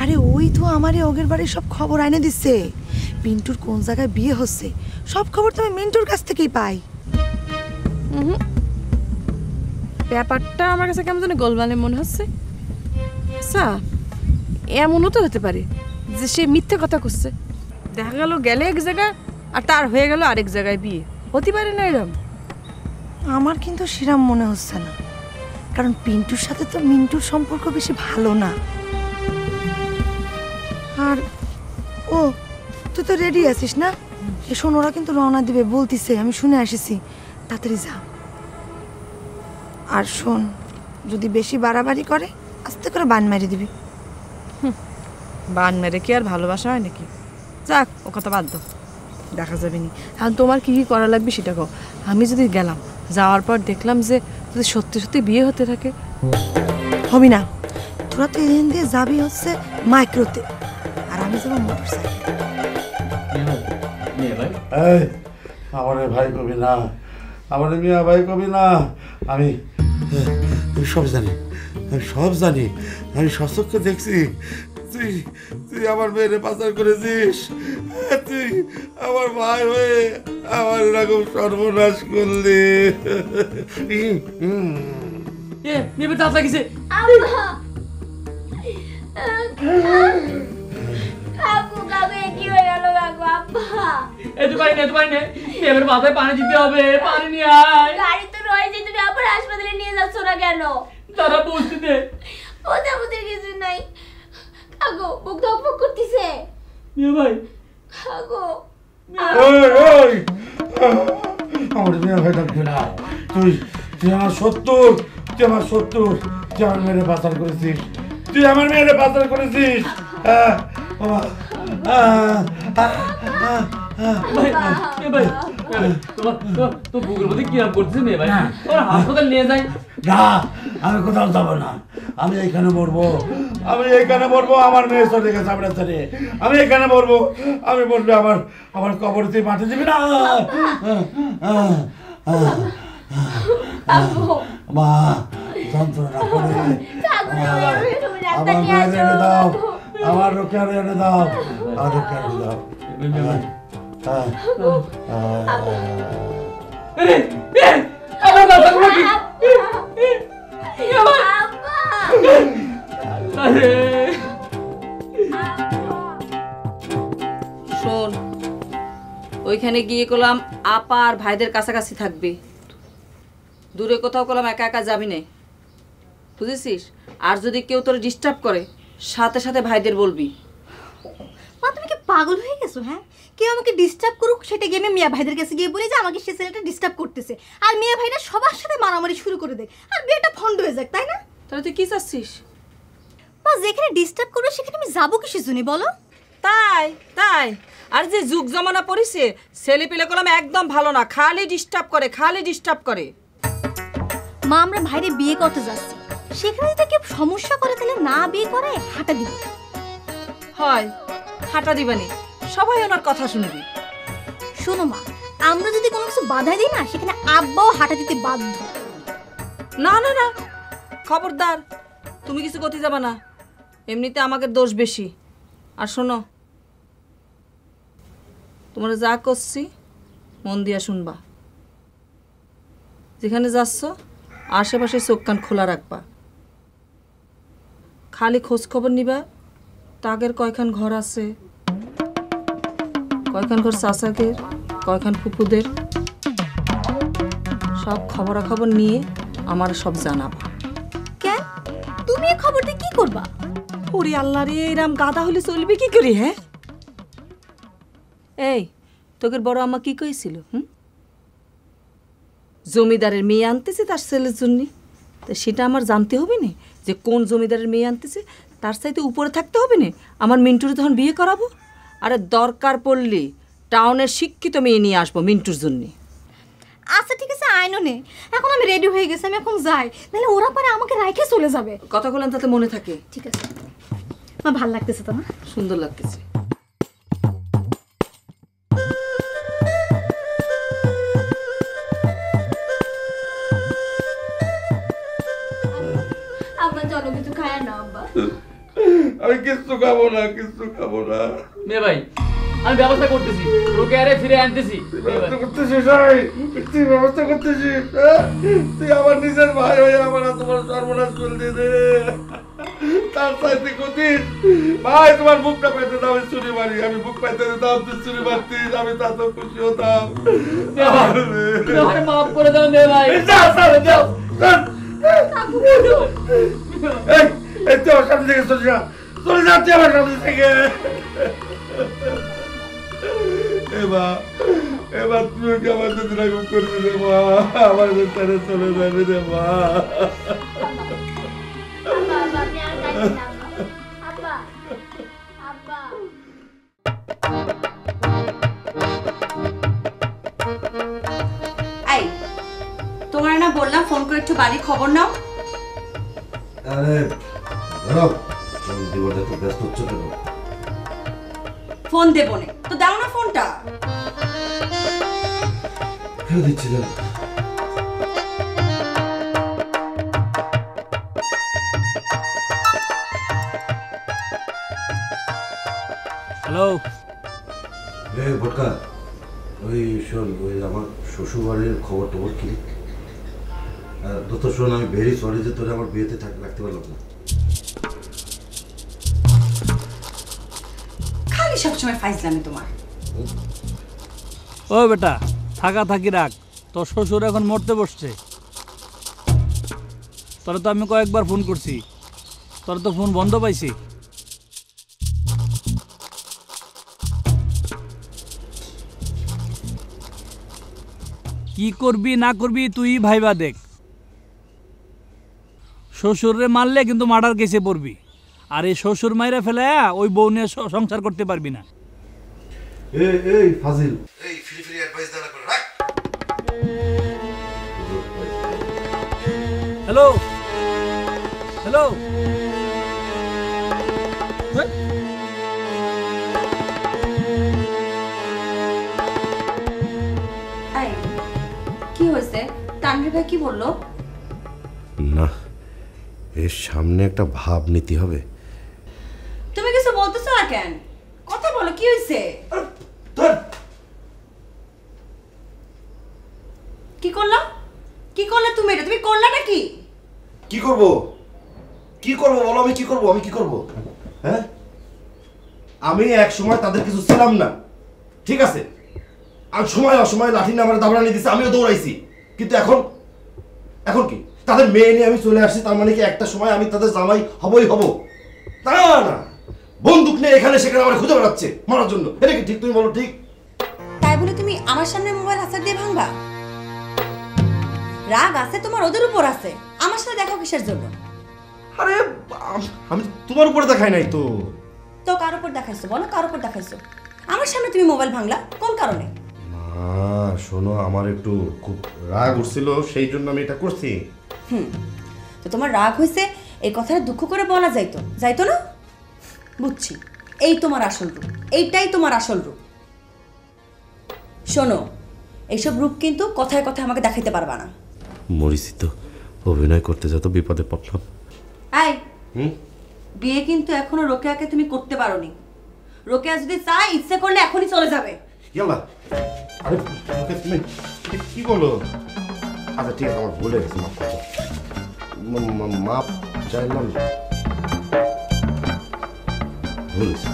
S4: আরে ওই তো আমারে ওগের বাড়ির সব খবর আইনে দিচ্ছে। পিন্টুর কোন জায়গায় বিয়ে হচ্ছে সব খবর তো আমি মিন্টুর কাছ থেকেই পাই।
S11: ব্যাপারটা আমার কাছে কেমন যেন গোলমালে মনে হচ্ছে। আচ্ছা, এমনও তো হতে পারে যে সে মিথ্যে কথা করছে, দেখা গেল গেলে এক জায়গায় আর তার হয়ে গেল আরেক জায়গায় বিয়ে, হতে পারে না এরকম?
S4: আমার কিন্তু সেরম মনে হচ্ছে না, কারণ পিন্টুর সাথে তো মিন্টুর সম্পর্ক বেশি ভালো না। আর ও তুই তো রেডি আছিস না? এ শোন, ওরা কিন্তু রওনা দিবে বলতিছে, আমি শুনে এসেছি, তাড়াতাড়ি যা। আর শোন, যদি বেশি বাড়াবাড়ি করে আস্তে করে বান মেরে দিবি।
S11: বান মেরে কি আর ভালোবাসা হয় নাকি? যাক, ও কথা বাদ দাও, দেখা যাবে নি। এখন তোমার কি কি করা লাগবে সেটা কও। আমি যদি গেলাম, যাওয়ার পর দেখলাম যে যদি সত্যি সত্যি বিয়ে হতে থাকে?
S4: হবি না, তোরা তো এখান দিয়ে যাবি হচ্ছে মাইক্রোতে, আর আমি যাবো মোটর সাইকেল।
S12: আমার ভাই কবি না, আমার মিয়া ভাই কবি না। আমি সব জানি, আমি সব জানি, আমি সচক্ষে দেখছি। তুই তুই আমার মেয়েরে পাচার করেছিস, তুই আমার ভাই হয়ে আমার এরকম সর্বনাশ করলি।
S6: মেয়ে তাড়া গেছে।
S8: কাকু কাকু কি হয়ে গেল কাকু? আব্বা
S6: এই তো পারি না মেয়ের মাথায় পানি দিতে হবে, পানি নিয়ে আয়।
S8: গাড়ি তো রয়েছে, তুমি আবার হাসপাতালে নিয়ে যাচ্ছ না কেন?
S6: তারা বসতে দে।
S8: ওদের কিছু নাই কাকু, বুক ধকফক করতেছে।
S6: মেয়ে ভাই
S8: কাকু
S12: আমার মেয়ে ভাই ডাকবে না। তুই তুই আমার শত্রুর, তুই আমার শত্রুর, তুই আমার মেয়েরে পাচার করেছিস, তুই আমার মেয়েরে পাচার করেছিস।
S6: তোর বুকের মধ্যে কিরাম করছিস মেয়ে ভাই? তোর হাসপাতাল নিয়ে যাই।
S12: না, আমি কোথাও যাবো না, আমি এইখানে মরবো, আমি এইখানে মরবো। আমার মেয়ে চলে গেছে আমরা ছেড়ে, আমি এখানে মরবো। আমি বলবো আমার আমার কবর তুই মাটি দিবি না। মা যন্ত্রণা করে আমার মেয়ের এনে দাও, আমার রোকেয়ার এনে দাও, আমার রোকেয়ার এনে দাও।
S11: শোন, ওইখানে গিয়ে করলাম আপা আর ভাইদের কাছাকাছি থাকবি, দূরে কোথাও করলাম একা একা যাবি না, বুঝেছিস? আর যদি কেউ তোর ডিস্টার্ব করে সাথে সাথে ভাইদের বলবি।
S8: মা তুমি কি পাগল হয়ে গেছো? হ্যাঁ, কেউ আমাকে ডিস্টার্ব করুক সেটা গিয়ে আমি মিয়া ভাইদের কাছে গিয়ে বলি যে আমাকে সে ছেলেটা ডিস্টার্ব করতেছে, আর মিয়া ভাইরা সবার সাথে মারামারি শুরু করে দেয়, আর বিয়েটা ফন্ড হয়ে যাক, তাই না?
S11: তাহলে তুই কি চাচ্ছিস?
S8: মা যেখানে ডিস্টার্ব করবে সেখানে আমি যাবো কিসের জন্য বলো?
S11: তাই তাই আর যে যুগ জমানা পড়েছে, ছেলে পেলে করলাম একদম ভালো না, খালি ডিস্টার্ব করে, খালি ডিস্টার্ব করে।
S8: মা আমরা ভাইরে বিয়ে করতে যাচ্ছি, সেখানে যদি কেউ সমস্যা করে তাহলে না বিয়ে করে হাঁটা দিব।
S11: হয়, হাঁটা দিবানি, সবাই ওনার কথা শুনবি।
S8: শোনো মা, আমরা যদি কোনো কিছু বাধা দিই না, সেখানে আব্বাও হাঁটা দিতে বাধ্য।
S11: না না না, খবরদার, তুমি কিছু করতে যাবা না, এমনিতে আমাকে দোষ বেশি। আর শোনো, তোমরা যা করছি মন দিয়া শুনবা, যেখানে যাচ্ছ আশেপাশে চোখ কান খোলা রাখবা, খালি খোঁজ খবর নিবা তাগের কয়খান ঘর আছে, কয়খান ঘর চাচাকের, কয়খান ফুপুদের, সব খবরাখবর নিয়ে আমার সব জানাবা।
S8: কেন তুমি এই খবরটা কি করবা?
S11: ওরে আল্লাহ রে, এরাম গাদা হলে চলবে কি করি? হ্যাঁ, এই তোকের বড় আম্মা কি কইছিল? জমিদারের মেয়ে আনতেছে তার ছেলের জন্য, তা সেটা আমার জানতে হবে না যে কোন জমিদারের মেয়ে আনতেছে, তার চাইতে উপরে থাকতে হবে না আমার মিন্টুরে তখন বিয়ে করাবো। আরে দরকার পড়লে টাউনের শিক্ষিত মেয়ে নিয়ে আসবো মিন্টুর জন্য।
S8: আচ্ছা ঠিক আছে, আইনো নে, এখন আমি রেডি হয়ে গেছি, আমি এখন যাই, নাহলে ওরা পরে আমাকে রাইখে চলে যাবে।
S11: কথা বলেন তাতে মনে থাকে।
S8: ঠিক আছে মা, ভাল লাগতেছে তো? না
S11: সুন্দর লাগতেছে।
S8: আব্বা চলো কিছু খায় না। আব্বা
S12: আমি কিচ্ছু খাবো না, কিচ্ছু খাবো না।
S6: মেয়ে ভাই আমি ব্যবস্থা করতেছি, রোকে আরে ফিরে আনতেছি।
S12: তুই ব্যবস্থা করতেছিস? তুই আমার নিজের ভাই হয়ে আমার তোমার সর্বনাশ করে দিলে। তার চাইতে কতিস ভাই, তোমার বুকটা পাইতে দাও, আমি চুরি মারি। আমি বুক পাইতে দাও, তুই চুরি মারতিস, আমি তা তো খুশি হতাম।
S6: মাফ করে দাও দে ভাই।
S12: এই তুই আমার সামনে থেকে চলে যা, চলে যা তুই আমার সামনে থেকে। এবার তুই কি আমার সাথে এরকম করবি রে মা? আমার সাথে চলে যাবি রে মা।
S4: এই তোমার না বললাম ফোন করে একটু বাড়ির খবর নাও।
S5: আরে ধরো জীবনটা তো ব্যস্ত হচ্ছে কেন?
S4: ফোন দেবো না তো দাও না ফোনটা।
S5: কেউ দিচ্ছি না।
S13: হ্যালো
S5: রে ভটকা, ওই শোন, ওই আমার শ্বশুর বাড়ির খবর টবর কি? দত্ত শোন, আমি ভেরি সরি যে তোরা আমার বিয়েতে রাখতে পারলাম না।
S4: খালি সবসময় ফাইজলামি তোমার।
S13: ও বেটা, থাকা থাকি রাখ, তোর শ্বশুর এখন মরতে বসছে। তোরা তো আমি কয়েকবার ফোন করছি, তোর তো ফোন বন্ধ পাইছি। কি করবি না করবি তুই ভাইবা দেখ। শ্বশুরে মারলে কিন্তু মার্ডার কেসে পড়বি, আর এই শ্বশুর মাইরা ফেলে ওই বউ নিয়ে সংসার করতে পারবি না।
S5: এই ফাজিল, এই ফ্রি ফ্রি অ্যাডভাইস দেনা করে রাখ।
S13: হ্যালো হ্যালো,
S4: কি হয়েছে? তানভীর ভাই কি বললো?
S5: না, এর সামনে একটা ভাব নিতে হবে।
S4: তুমি কিছু বলতেছো না কেন? কথা বলো, কি হয়েছে? কি করলা? কি করলে তুমি? এটা তুমি করলাটা কি?
S5: কি করব? কি করব বলো? আমি কি করব? আমি কি করব? হ্যাঁ, আমি এক সময় তাদের কিছু ছিলাম না, ঠিক আছে? আর সময় অসময় লাঠি না আমার দাবড়ানি দিছে, আমিও দৌড়াইছি। কিন্তু এখন এখন কি তাদের মেয়ে নিয়ে আমি চলে আসছি, তার মানে কি একটা সময় আমি তাদের জামাই হবই হব? তা না, বন্দুক নিয়ে এখানে সেখানে আমার খুঁজে বেড়াচ্ছে মারার জন্য। এটা কি ঠিক? তুমি বলো ঠিক?
S4: তাই বলে তুমি আমার সামনে মোবাইল হাসার দিয়ে ভাঙবা? রাগ আছে তোমার, ওদের উপর আছে, আমার সাথে দেখো কিসের জন্য?
S5: আরে আমি তোমার উপরে দেখাই নাই তো।
S4: তো কার উপর দেখাইছো বলো? কার উপর দেখাইছো? আমার সামনে তুমি মোবাইল ভাঙলা কোন কারণে?
S5: শোনো, আমার একটু খুব রাগ উঠছিল, সেই জন্য আমি এটা করছি।
S4: তো তোমার রাগ হয়েছে এই কথাটা দুঃখ করে বলা যাইতো, যাইতো না? বুঝছি, এই তোমার আসল রূপ, এইটাই তোমার আসল রূপ। শোনো, এইসব রূপ কিন্তু কথায় কথায় আমাকে দেখাইতে পারবা না।
S5: মরিছি তো, অভিনয় করতে যত বিপদে পড়লাম।
S4: এই বিয়ে কিন্তু এখনো রোকেয়াকে তুমি করতে পারোনি। রোকেয়া যদি চায় ইচ্ছে করলে এখনই চলে যাবে।
S5: ইয়াল্লা, আরে তুমি কি বলো? আচ্ছা ঠিক আছে, আমার ভুলে গেছে, মাফ করো। মাপ চাইলাম, ভুল হয়েছে।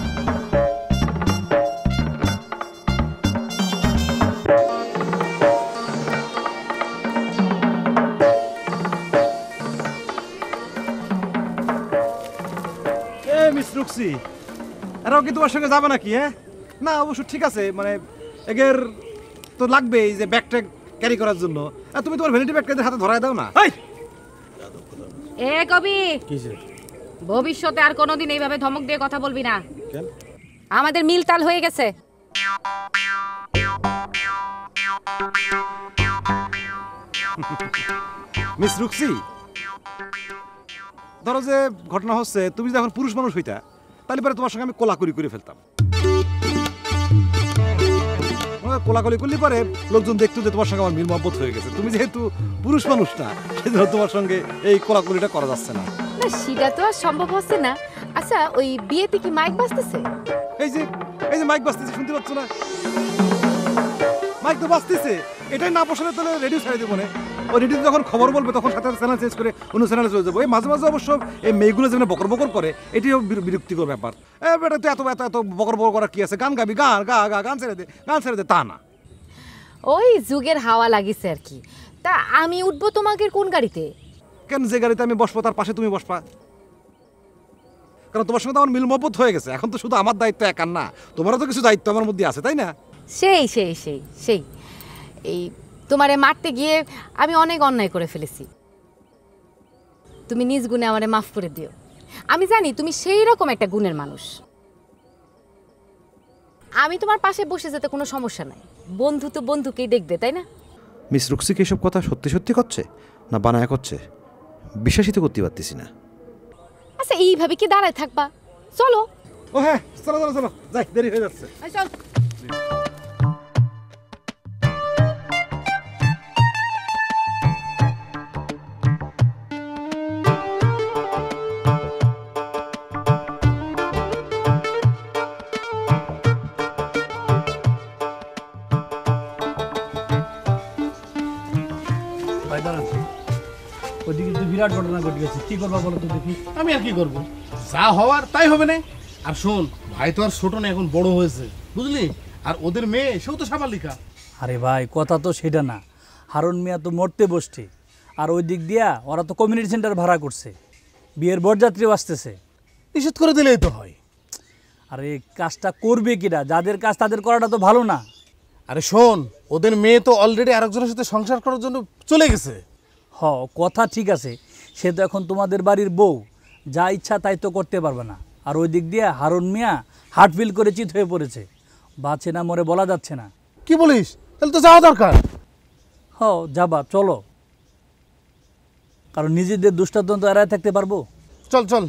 S1: মিস রুক্সি, এরাও কি তোমার সঙ্গে যাবে নাকি? হ্যাঁ না, অবশ্য ঠিক আছে, মানে এগের তো লাগবে এই যে ব্যাগ ট্যাগ ক্যারি করার জন্য। আর তুমি তোমার ভ্যানিটি ব্যাগটা হাতে ধরায় দাও না।
S7: এ কবি, ভবিষ্যতে আর কোনোদিন এইভাবে ধমক দিয়ে কথা বলবি না। আমাদের মিলতাল হয়ে গেছে।
S1: মিস রুক্সি, ধরো যে ঘটনা হচ্ছে, তুমি যদি এখন পুরুষ মানুষ হইতা তাহলে পরে তোমার সঙ্গে আমি কোলাকুলি করে ফেলতাম। কোলাকুলি করলে পরে লোকজন দেখতো যে তোমার সঙ্গে আমার মিল মহব্বত হয়ে গেছে। তুমি যেহেতু পুরুষ মানুষ না, সেজন্য তোমার সঙ্গে এই কোলাকুলিটা করা যাচ্ছে না।
S7: না, সেটা তো আর সম্ভব হচ্ছে না। আচ্ছা, ওই বিয়েতে কি মাইক বাজতেছে?
S1: এই যে মাইক বাজতেছে শুনতে পাচ্ছ না? মাইক তো বাজতেছে, এটাই না বসালে তাহলে রেডিও ছাড়িয়ে দেবো না। ওই রেডিওতে যখন খবর বলবে তখন সাথে চ্যানেল চেঞ্জ করে অন্য চ্যানেলে চলে যাবো। এই মাঝে মাঝে অবশ্য এই মেয়েগুলো যেমন বকর বকর করে, এটিও বিরক্তিকর ব্যাপার। বেটা তুই এত এত এত বকর বকর করা কি আছে? গান গাবি, গান গা গা, গান ছেড়ে দে, গান ছেড়ে দে, তা না।
S7: ওই যুগের হাওয়া লাগিছে আর কি। তা আমি উঠবো তোমাকে কোন গাড়িতে?
S1: কেন, যে গাড়িতে আমি বসবো তার পাশে তুমি বসবা। কারণ তোমার সঙ্গে তো আমার মিল মহব্বত হয়ে গেছে, এখন তো শুধু আমার দায়িত্ব একার না, তোমারও তো কিছু দায়িত্ব আমার মধ্যে আছে, তাই না?
S7: সেই সেই সেই সেই এই তোমারে মারতে গিয়ে আমি অনেক অন্যায় করে ফেলেছি, তুমি নিজ গুণে আমারে মাফ করে দিও। আমি জানি তুমি সেই রকম একটা গুণের মানুষ। আমি তোমার পাশে বসে যেতে কোনো সমস্যা নাই, বন্ধু তো বন্ধুকেই দেখবে, তাই না?
S1: মিস রুক্সি কি এসব কথা সত্যি সত্যি করছে না বানায় করছে? বিশ্বাসই তো করতে পারতেছি না।
S7: আচ্ছা এইভাবে কি দাঁড়ায় থাকবা? চলো।
S1: ও হ্যাঁ, চলো চলো চলো, যাই, দেরি হয়ে যাচ্ছে।
S7: চল।
S13: ওদিকে তো বিরাট ঘটনা ঘটে গেছে, কি করবা বলো তো দেখি।
S14: আমি আর কি করব, যা হওয়ার তাই হবে না। আর শোন, ভাই তো আর ছোট না, এখন বড় হয়েছে, বুঝলি? আর ওদের মেয়ে, সেও তো সাবালিকা।
S13: আরে ভাই, কথা তো সেটা না। হারুন মিয়া তো মরতে বসছে, আর ওই দিক দিয়া ওরা তো কমিউনিটি সেন্টার ভাড়া করছে, বিয়ের বরযাত্রীও আসতেছে।
S14: নিষেধ করে দিলেই তো হয়।
S13: আরে কাজটা করবে কিনা? যাদের কাজ তাদের করাটা তো ভালো না।
S14: আরে শোন, ওদের মেয়ে তো অলরেডি আরেকজনের সাথে সংসার করার জন্য চলে গেছে।
S13: হ, কথা ঠিক আছে, সে তো এখন তোমাদের বাড়ির বউ, যা ইচ্ছা তাই তো করতে পারবে না। আর ওই দিক দিয়ে হারুন মিয়া হার্ট ফিল করে চিত হয়ে পড়েছে, বাঁচে না মরে বলা যাচ্ছে না।
S14: কি বলিস? তাহলে তো যাওয়া দরকার।
S13: হ, যাবা, চলো, কারণ নিজেদের দুষ্টান্ত এড়ায় থাকতে পারবো?
S14: চল চল।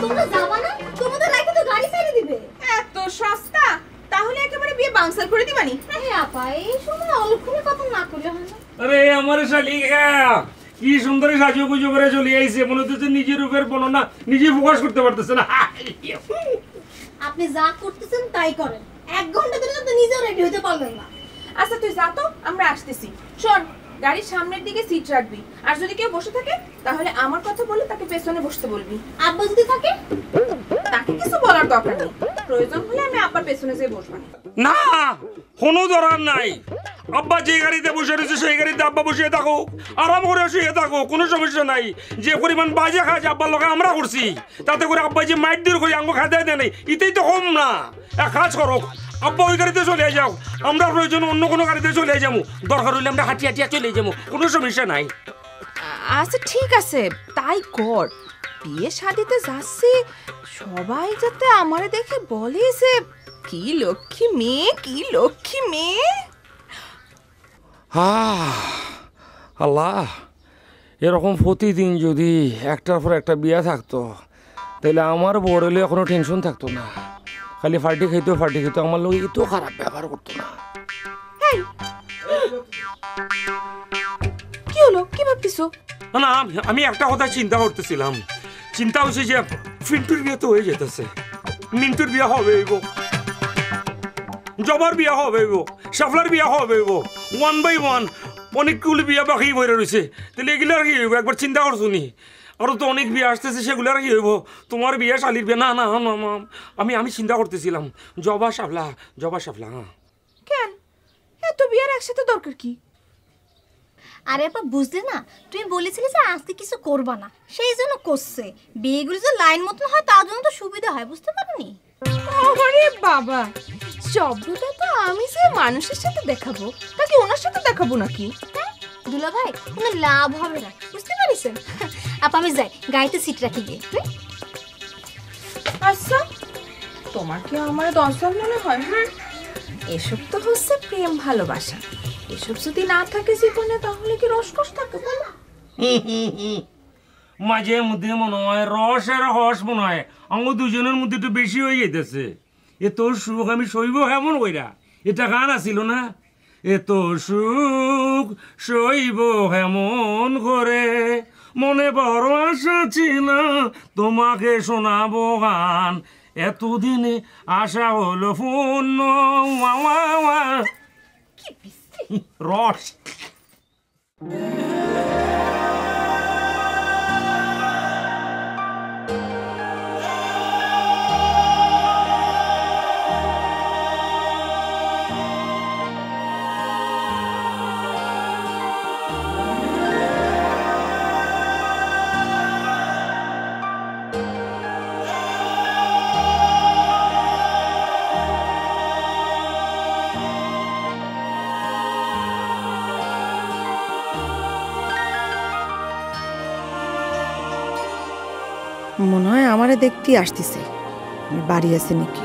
S8: তোমরা যাবা না? তোমাদের রাইখে তো গাড়ি ছেড়ে দিবে।
S9: এত সস্তা? তাহলে একেবারে বিয়ে বাউন্সার করে দিবানি?
S8: আরে আপা, এই সময় অলক্ষণে কথা না করলে হয় না?
S2: আরে আমার শালিকা কি সুন্দর সাজু গুজু করে চলে আইছে, মনে হচ্ছে নিজের রূপের বর্ণনা নিজে প্রকাশ করতে পারতেছে না।
S8: আপনি যা করতেছেন তাই করেন, 1 ঘন্টা ধরে তো নিজেও রেডি হতে পারলেন না।
S9: আচ্ছা তুই যা তো, আমরা আসতেছি। শোন, গাড়ির সামনের দিকে সিট রাখবি, আর যদি কেউ বসে থাকে তাহলে আমার কথা বলে তাকে পেছনে বসতে বলবি।
S8: আব্বা যদি থাকে?
S9: তাকে কিছু বলার দরকার নেই, প্রয়োজন হলে আমি আব্বার পেছনে যেয়ে বসবো।
S2: না, কোনো দরকার নাই। আব্বা যে গাড়িতে বসে রয়েছে সেই গাড়িতে আব্বা বসিয়ে থাকো, আরাম করে শুয়ে থাকো, কোনো সমস্যা নাই। যে পরিমাণ বাজে কাজ আব্বার লোকে আমরা করছি, তাতে করে আব্বা যে মাইট দিয়ে করে আঙ্গ খাতে দেয় নাই, এটাই তো কম না। এক কাজ করো, আব্বা ওই গাড়িতে চলে যাও, আমরা প্রয়োজন অন্য কোনো গাড়িতে চলে যাবো, দরকার হইলে আমরা হাঁটিয়ে হাঁটিয়ে চলে যাবো, কোনো সমস্যা নাই।
S9: আচ্ছা ঠিক আছে, তাই কর। বিয়ে শাদিতে যাচ্ছি, সবাই যাতে আমারে দেখে বলে যে কি লক্ষ্মী মেয়ে, কি লক্ষ্মী মেয়ে।
S2: আল্লাহ, এরকম প্রতিদিন যদি একটার পর একটা বিয়ে থাকতো, তাহলে আমার বড় হলে কোনো টেনশন থাকতো না, খালি পার্টি খাইতো আমার লোক এত খারাপ ব্যবহার করতো না।
S9: কি হলো, কি ভাবতেছো?
S2: না, আমি একটা কথা চিন্তা করতেছিলাম। চিন্তা হচ্ছে যে ফিন্টুর বিয়ে তো হয়ে যেতেছে, মিন্টুর বিয়ে হবে, জবার বিয়ে হবে, শাফলার বিয়ে হবে, 1 by 1 অনেকগুলো বিয়ে বাকি বইরে রয়েছে। তাহলে এগুলো আর কি হইব? একবার চিন্তা করছো নি? আরো তো অনেক বিয়ে আসতেছে, সেগুলো আর কি হইব? তোমার বিয়ে, শালির বিয়ে? না না, আমি চিন্তা করতেছিলাম জবা শাফলা। হ্যাঁ,
S9: কেন এত বিয়ের একসাথে দরকার কি?
S8: আরে আপা, বুঝলে না, তুমি বলেছিলে যে আজকে কিছু করবা না, সেই জন্য করছে। বিয়েগুলো যে লাইন মতন হয় তার জন্য তো সুবিধা হয়, বুঝতে পারোনি?
S9: আরে বাবা, সভ্যতা তো আমি যে মানুষের সাথে দেখাবো, তাকে ওনার সাথে দেখাবো নাকি?
S8: দুলা ভাই, কোনো লাভ হবে না, বুঝতে পারিছেন? আপা আমি যাই, গাড়িতে সিট রাখি গিয়ে।
S9: আচ্ছা, তোমার কি আমার দশজন মনে হয়? এসব তো হচ্ছে প্রেম ভালোবাসা, এসব যদি না থাকে জীবনে তাহলে কি রসকস থাকে বলো?
S2: মাঝে মধ্যে মনে হয় রস আর হস মনে হয় আমার দুজনের মধ্যে একটু বেশি হয়ে যেতেছে। এ তোর সুখ আমি সইব এমন কইরা, এটা গান আসিল না? এত সুখ সইব হেমন করে, মনে বড় আশা ছিল তোমাকে শোনাবো গান, এতদিনে আশা হলো পূর্ণ। রস
S4: মনে হয় আমারে দেখতেই আসতেছে বাড়ি আছে নাকি।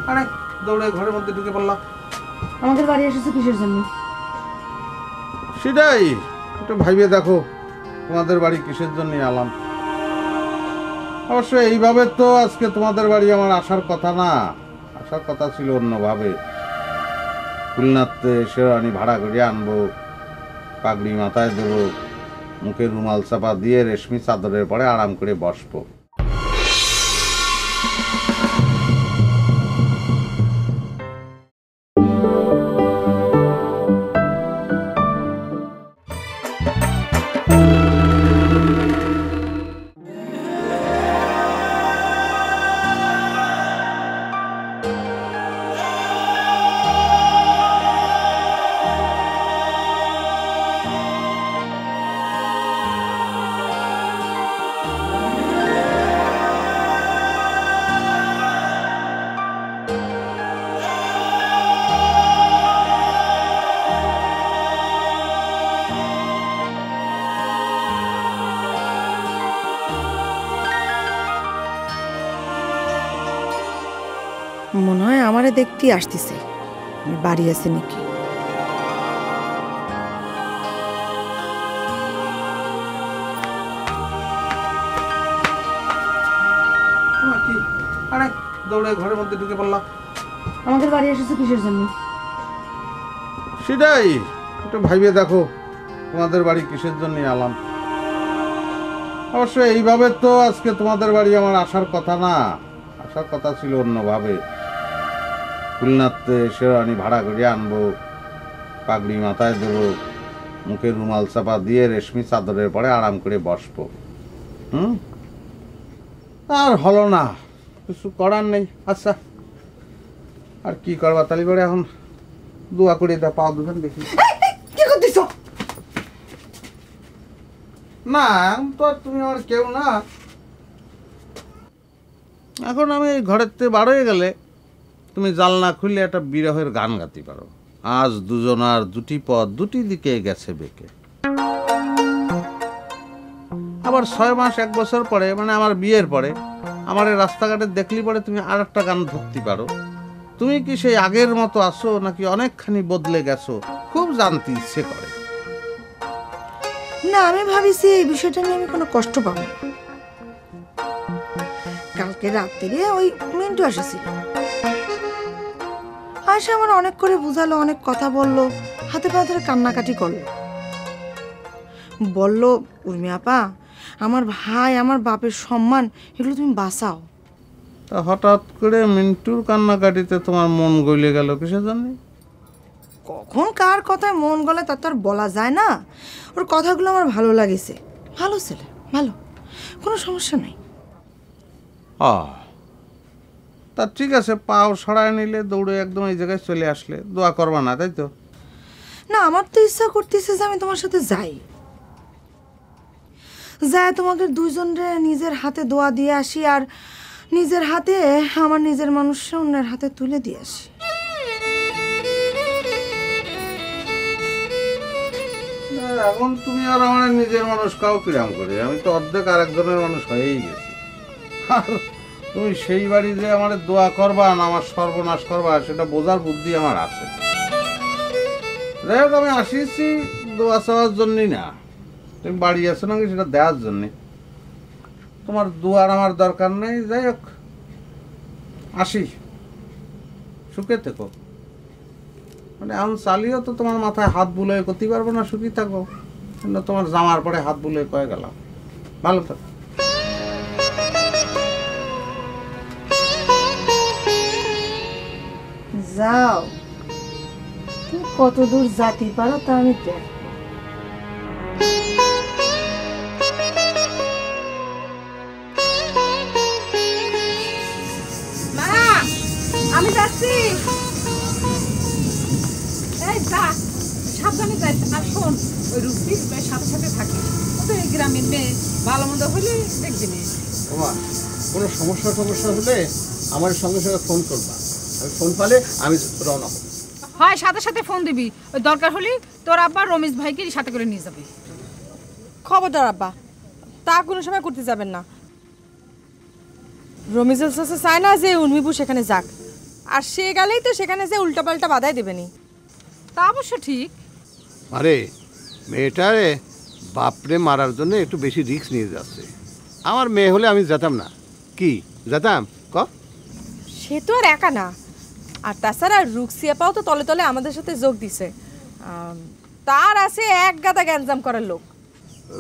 S3: আরে দৌড়ে ঘরের মধ্যে ঢুকে পড়লাম।
S4: আমাদের বাড়ি এসেছো কিসের জন্য?
S3: সেটাই একটু ভাইবে দেখো তোমাদের বাড়ি কিসের জন্য আলাম। অবশ্য এইভাবে তো আজকে তোমাদের বাড়ি আমার আসার কথা না, আসার কথা ছিল অন্যভাবে। খুলনাতে শেরওয়ানি ভাড়া করে আনবো, পাগড়ি মাথায় দেবো, মুখে রুমাল চাপা দিয়ে রেশমি চাদরের পরে আরাম করে বসবো।
S4: মনে হয় আমারে দেখতেই আসতেছে বাড়ি আছে নাকি।
S3: আরে দৌড়ে ঘরের মধ্যে ঢুকে পড়লাম।
S4: আমাদের বাড়ি এসেছো কিসের জন্য?
S3: সেটাই একটু ভাইবে দেখো তোমাদের বাড়ি কিসের জন্য আলাম। অবশ্য এইভাবে তো আজকে তোমাদের বাড়ি আমার আসার কথা না, আসার কথা ছিল অন্যভাবে। খুলনাতে শেরওয়ানি ভাড়া করে আনবো, পাগড়ি মাথায় দেবো, মুখে রুমাল চাপা দিয়ে রেশমি চাদরের পরে আরাম করে বসবো। আর হলো না, কিছু করার নেই। আচ্ছা আর কি করবা তালি করে এখন দোয়া করে দা পাও দুজন দেখি।
S4: কি করতেছ?
S3: না তো তুমি আমার কেউ না। এখন আমি এই ঘরের থেকে বার হয়ে গেলে তুমি জানলা খুললে একটা বিরহের গান গাতে পারো। আজ দুজনার দুটি পথ দুটি দিকে গেছে বেঁকে। আবার 6 মাস 1 বছর পরে মানে আমার বিয়ের পরে আমার এই রাস্তাঘাটে দেখলি পরে তুমি আর একটা গান ধরতে পারো। তুমি কি সেই আগের মতো আছো নাকি অনেকখানি বদলে গেছো খুব জানতে ইচ্ছে করে।
S4: না আমি ভাবিছি এই বিষয়টা নিয়ে আমি কোনো কষ্ট পাবো না। কালকে রাত্রে ওই মিন্টু এসেছিল, আয়সা আমার অনেক করে বুঝালো, অনেক কথা বললো, হাতে পা ধরে কান্নাকাটি করলো। বলল উর্মি আপা আমার ভাই আমার বাপের সম্মান এগুলো তুমি বাঁচাও।
S3: তা হঠাৎ করে মিন্টুর কান্নাকাটিতে তোমার মন গলে গেল কিসের জন্য?
S4: কখন কার কথায় মন গলে তা তো আর বলা যায় না। ওর কথাগুলো আমার ভালো লাগেছে, ভালো ছেলে, ভালো, কোনো সমস্যা নাই।
S3: তা ঠিক আছে, পাও সরায় নিলে দৌড়ে একদম এই জায়গায় চলে আসলে দোয়া করবা না তাই তো?
S4: না আমার তো ইচ্ছা করতেছে যে আমি তোমার সাথে যাই, যাই তোমাদের দুইজনরে নিজের হাতে দোয়া দিয়ে আসি আর নিজের হাতে আমার নিজের মানুষরা অন্যের হাতে তুলে দিয়ে আসি।
S3: এখন তুমি আর আমার নিজের মানুষ কাউ কিরাম করে, আমি তো অর্ধেক আর একজনের মানুষ হয়েই গেছি। তুমি সেই বাড়ি যে আমার দোয়া করবা না আমার সর্বনাশ করবা সেটা বোঝার বুদ্ধি আমার আছে। যাই হোক আমি আসিছি দোয়া চাওয়ার জন্যই না, তুমি বাড়ি আছো নাকি সেটা দেওয়ার জন্যে। তোমার দুয়ার আমার দরকার নেই। যাই হোক, আসি, সুখে থেকো। মানে এখন চালিয়েও তো তোমার মাথায় হাত বুলিয়ে করতে পারবো না, সুখী থাকো। কিন্তু তোমার জামার পরে হাত বুলিয়ে কয়ে গেলাম, ভালো থাকো।
S4: যাও, তুমি কত দূর যেতে পারো তা আমি দেখব।
S9: মা, আমি যাচ্ছি। এই যা, সাবধানে যাইস। আর শোন, ওই রুচির সাথে সাথে থাকিস। ও তো এই গ্রামের মেয়ে, ভালো মন্দ হলে দেখবি না।
S3: ওমা, কোনো সমস্যা হলে আমার সঙ্গে সঙ্গে ফোন করবা। আমি ফোন পালে আমি রওনা হব।
S9: হয় সাথে সাথে ফোন দিবি। ওই দরকার হলে তোর আব্বা রমেশ ভাইকে সাথে করে নিয়ে যাবে।
S15: খবরদার আব্বা, তা কোনো সময় করতে যাবেন না। রমিজুল চাচা চায় না যে উর্মিবু সেখানে যাক, আর সে গেলেই তো সেখানে যে উল্টাপাল্টা বাধাই দেবেনি।
S9: তা অবশ্য ঠিক।
S3: আরে মেয়েটারে বাপরে মারার জন্য একটু বেশি রিস্ক নিয়ে যাচ্ছে। আমার মেয়ে হলে আমি যেতাম না? কি যেতাম ক?
S15: সে তো আর একা না, আর তাছাড়া রুকসিয়াপাও তো তলে তলে আমাদের সাথে যোগ দিছে। তার আছে এক গাদা গ্যাঞ্জাম করার লোক।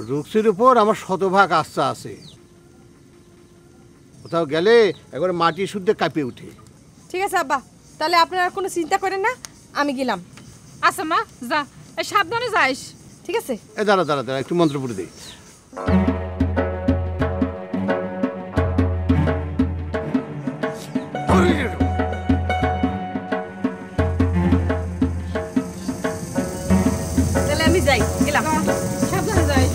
S3: রুক্সির উপর আমার শতভাগ আস্থা আছে। কোথাও গেলে একবারে মাটি শুদ্ধে কাঁপিয়ে উঠে।
S15: ঠিক আছে আব্বা, তাহলে আপনারা কোনো চিন্তা করেন না, আমি গেলাম।
S9: আচ্ছা মা, যা, সাবধানে যাইস।
S15: ঠিক আছে।
S3: দাঁড়া একটু মন্ত্র পড়ে দিই।
S15: তাহলে আমি যাই, গেলাম।
S9: সাবধানে যাইস।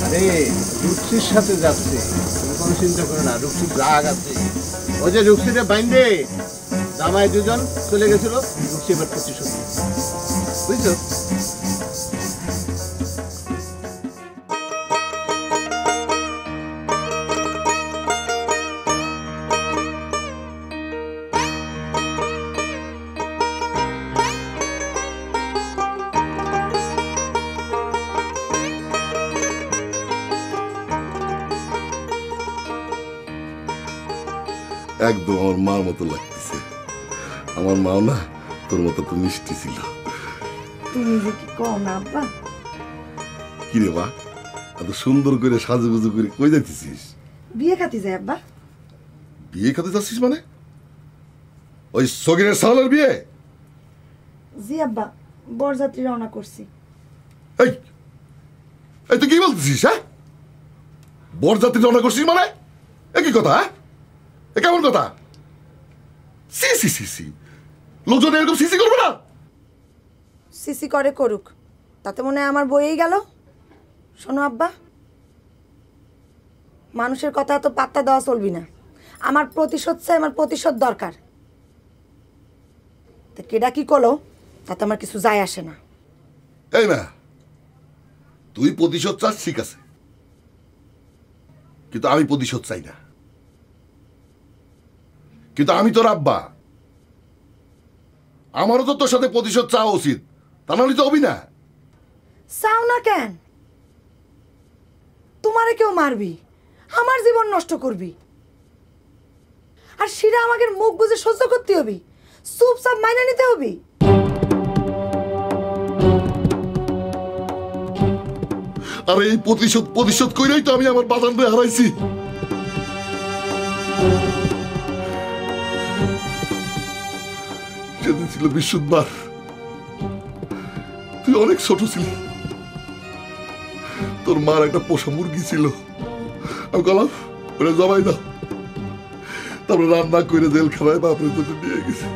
S3: আরে রুক্সির সাথে যাচ্ছে, তুমি কোনো চিন্তা করো না। রুক্সির রাগ আছে। ওই যে রুক্সিরে বাইন্দে জামাই দুজন চলে গেছিল, রুক্সি এবার প্রতিশোধ বুঝছো?
S16: একদম আমার মার মতো লাগতেছে। আমার মাও না তোর মতো তো মিষ্টি ছিল।
S4: তুমি যে কি কও না আব্বা।
S16: কি রে মা, এত সুন্দর করে সাজুগুজু করে কই যাইতেছিস?
S4: বিয়ে খাতে যায় আব্বা।
S16: বিয়ে খাতে যাচ্ছিস মানে? ওই সগিনের সালার বিয়ে?
S4: জি আব্বা, বরযাত্রী রওনা করছি।
S16: এই এই তুই কি বলতেছিস? হ্যাঁ, বরযাত্রী রওনা করছিস মানে? একই কথা? হ্যাঁ, এ কেমন কথা? সি সি সি সি, লোকজন এরকম সিসি করবে না।
S4: সিসি করে করুক, তাতে মনে হয় আমার বইয়েই গেল। শোনো আব্বা, মানুষের কথা এত পাত্তা দেওয়া চলবি না। আমার প্রতিশোধ চাই, আমার প্রতিশোধ দরকার। তা কেডা কি করলো তাতে আমার কিছু যায় আসে না।
S16: এই না, তুই প্রতিশোধ চাস ঠিক আছে, কিন্তু আমি প্রতিশোধ চাই না। কিন্তু আমি তোর আব্বা, আমারও তো তোর সাথে প্রতিশোধ চাওয়া উচিত, তা নাহলে তো হবি না।
S4: চাও না কেন? তোমারে কেউ মারবি, আমার জীবন নষ্ট করবি, আর সেটা আমাকে মুখ বুঝে সহ্য করতে হবে, চুপচাপ মাইনে নিতে হবে।
S16: আর এই প্রতিশোধ কইরাই তো আমি আমার বাদানরে হারাইছি। সেদিন ছিল বৃহস্পতিবার, তুই অনেক ছোট ছিলি, তোর মার একটা পোষা মুরগি ছিল, আমি বললাম ওটা জবাই দাও, তারপরে রান্না করে জেলখানায় বাপরে তোকে নিয়ে গেছে।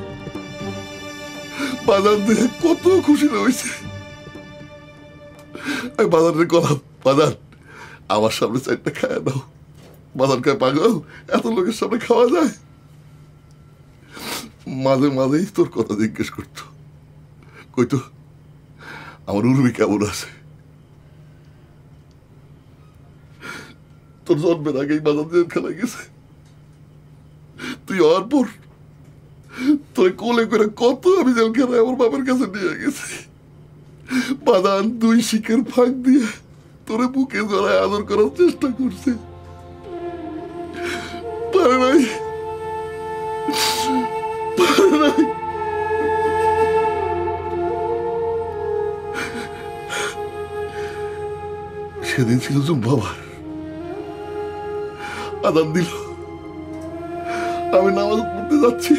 S16: বাজার দেখে কত খুশি হয়েছে। আমি বাজারের কথা, বাজার আমার সামনে চারটা খাওয়া দাও। বাজার খায় পাগল, এত লোকের সামনে খাওয়া যায়? মাঝে মাঝেই তোর কথা জিজ্ঞেস করতো, কইতো আমার উর্মি কেমন আছে। তোর জন্মের আগেই বাজার জেলখানায় গেছে, তুই হওয়ার পর তোর কোলে করে কত আমি জেলখানায় আমার বাবার কাছে নিয়ে গেছি। বাদান 2 শিকের ফাঁক দিয়ে তোরে বুকে জড়ায় আদর করার চেষ্টা করছে, পারে নাই। সেদিন ছিল বাবার আদান দিল, আমি নামাজ পড়তে যাচ্ছি,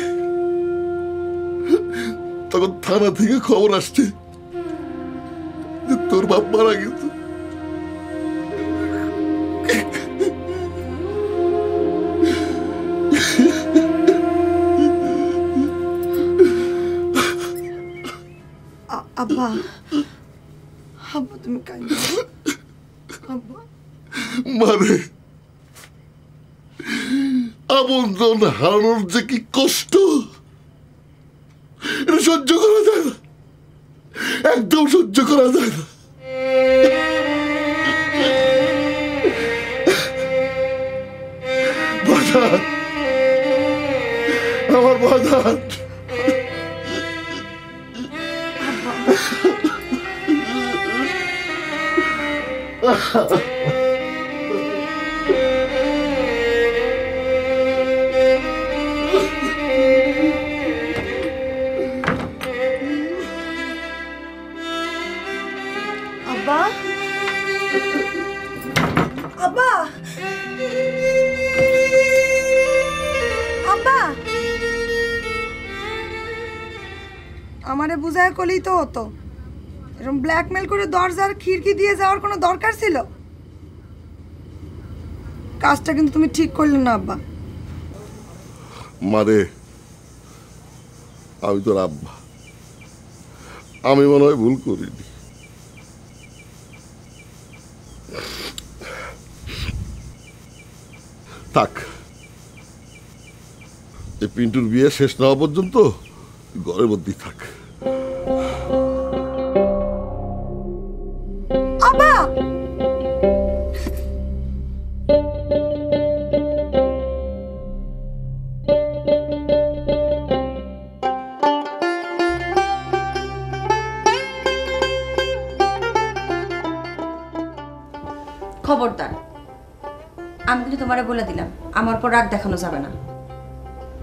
S16: তখন থানা থেকে খবর আসছে যে তোর বাপ মারা গেছে।
S4: আব্বা, আব্বা তুমি কাঁদো আব্বা।
S16: মানে আপনজন হারানোর যে কি কষ্ট, এটা সহ্য করা যায় না, একদম সহ্য করা যায় না। বাজার, আমার বাজার,
S4: আব্বা, আব্বা, আব্বা, আমারে বুঝায় কলেই তো হতো, এরকম ব্ল্যাকমেল করে দরজার খিড়কি দিয়ে যাওয়ার কোনো দরকার ছিল? কাজটা কিন্তু তুমি ঠিক করলে না আব্বা।
S16: মানে আমি তোর আব্বা, আমি মনে হয় ভুল করিনি। থাক, এই পিন্টুর বিয়ে শেষ না হওয়া পর্যন্ত ঘরের মধ্যেই থাক।
S4: আব্বা, খবরদার, আমি কিন্তু তোমারে বলে দিলাম আমার পর রাগ দেখানো যাবে না।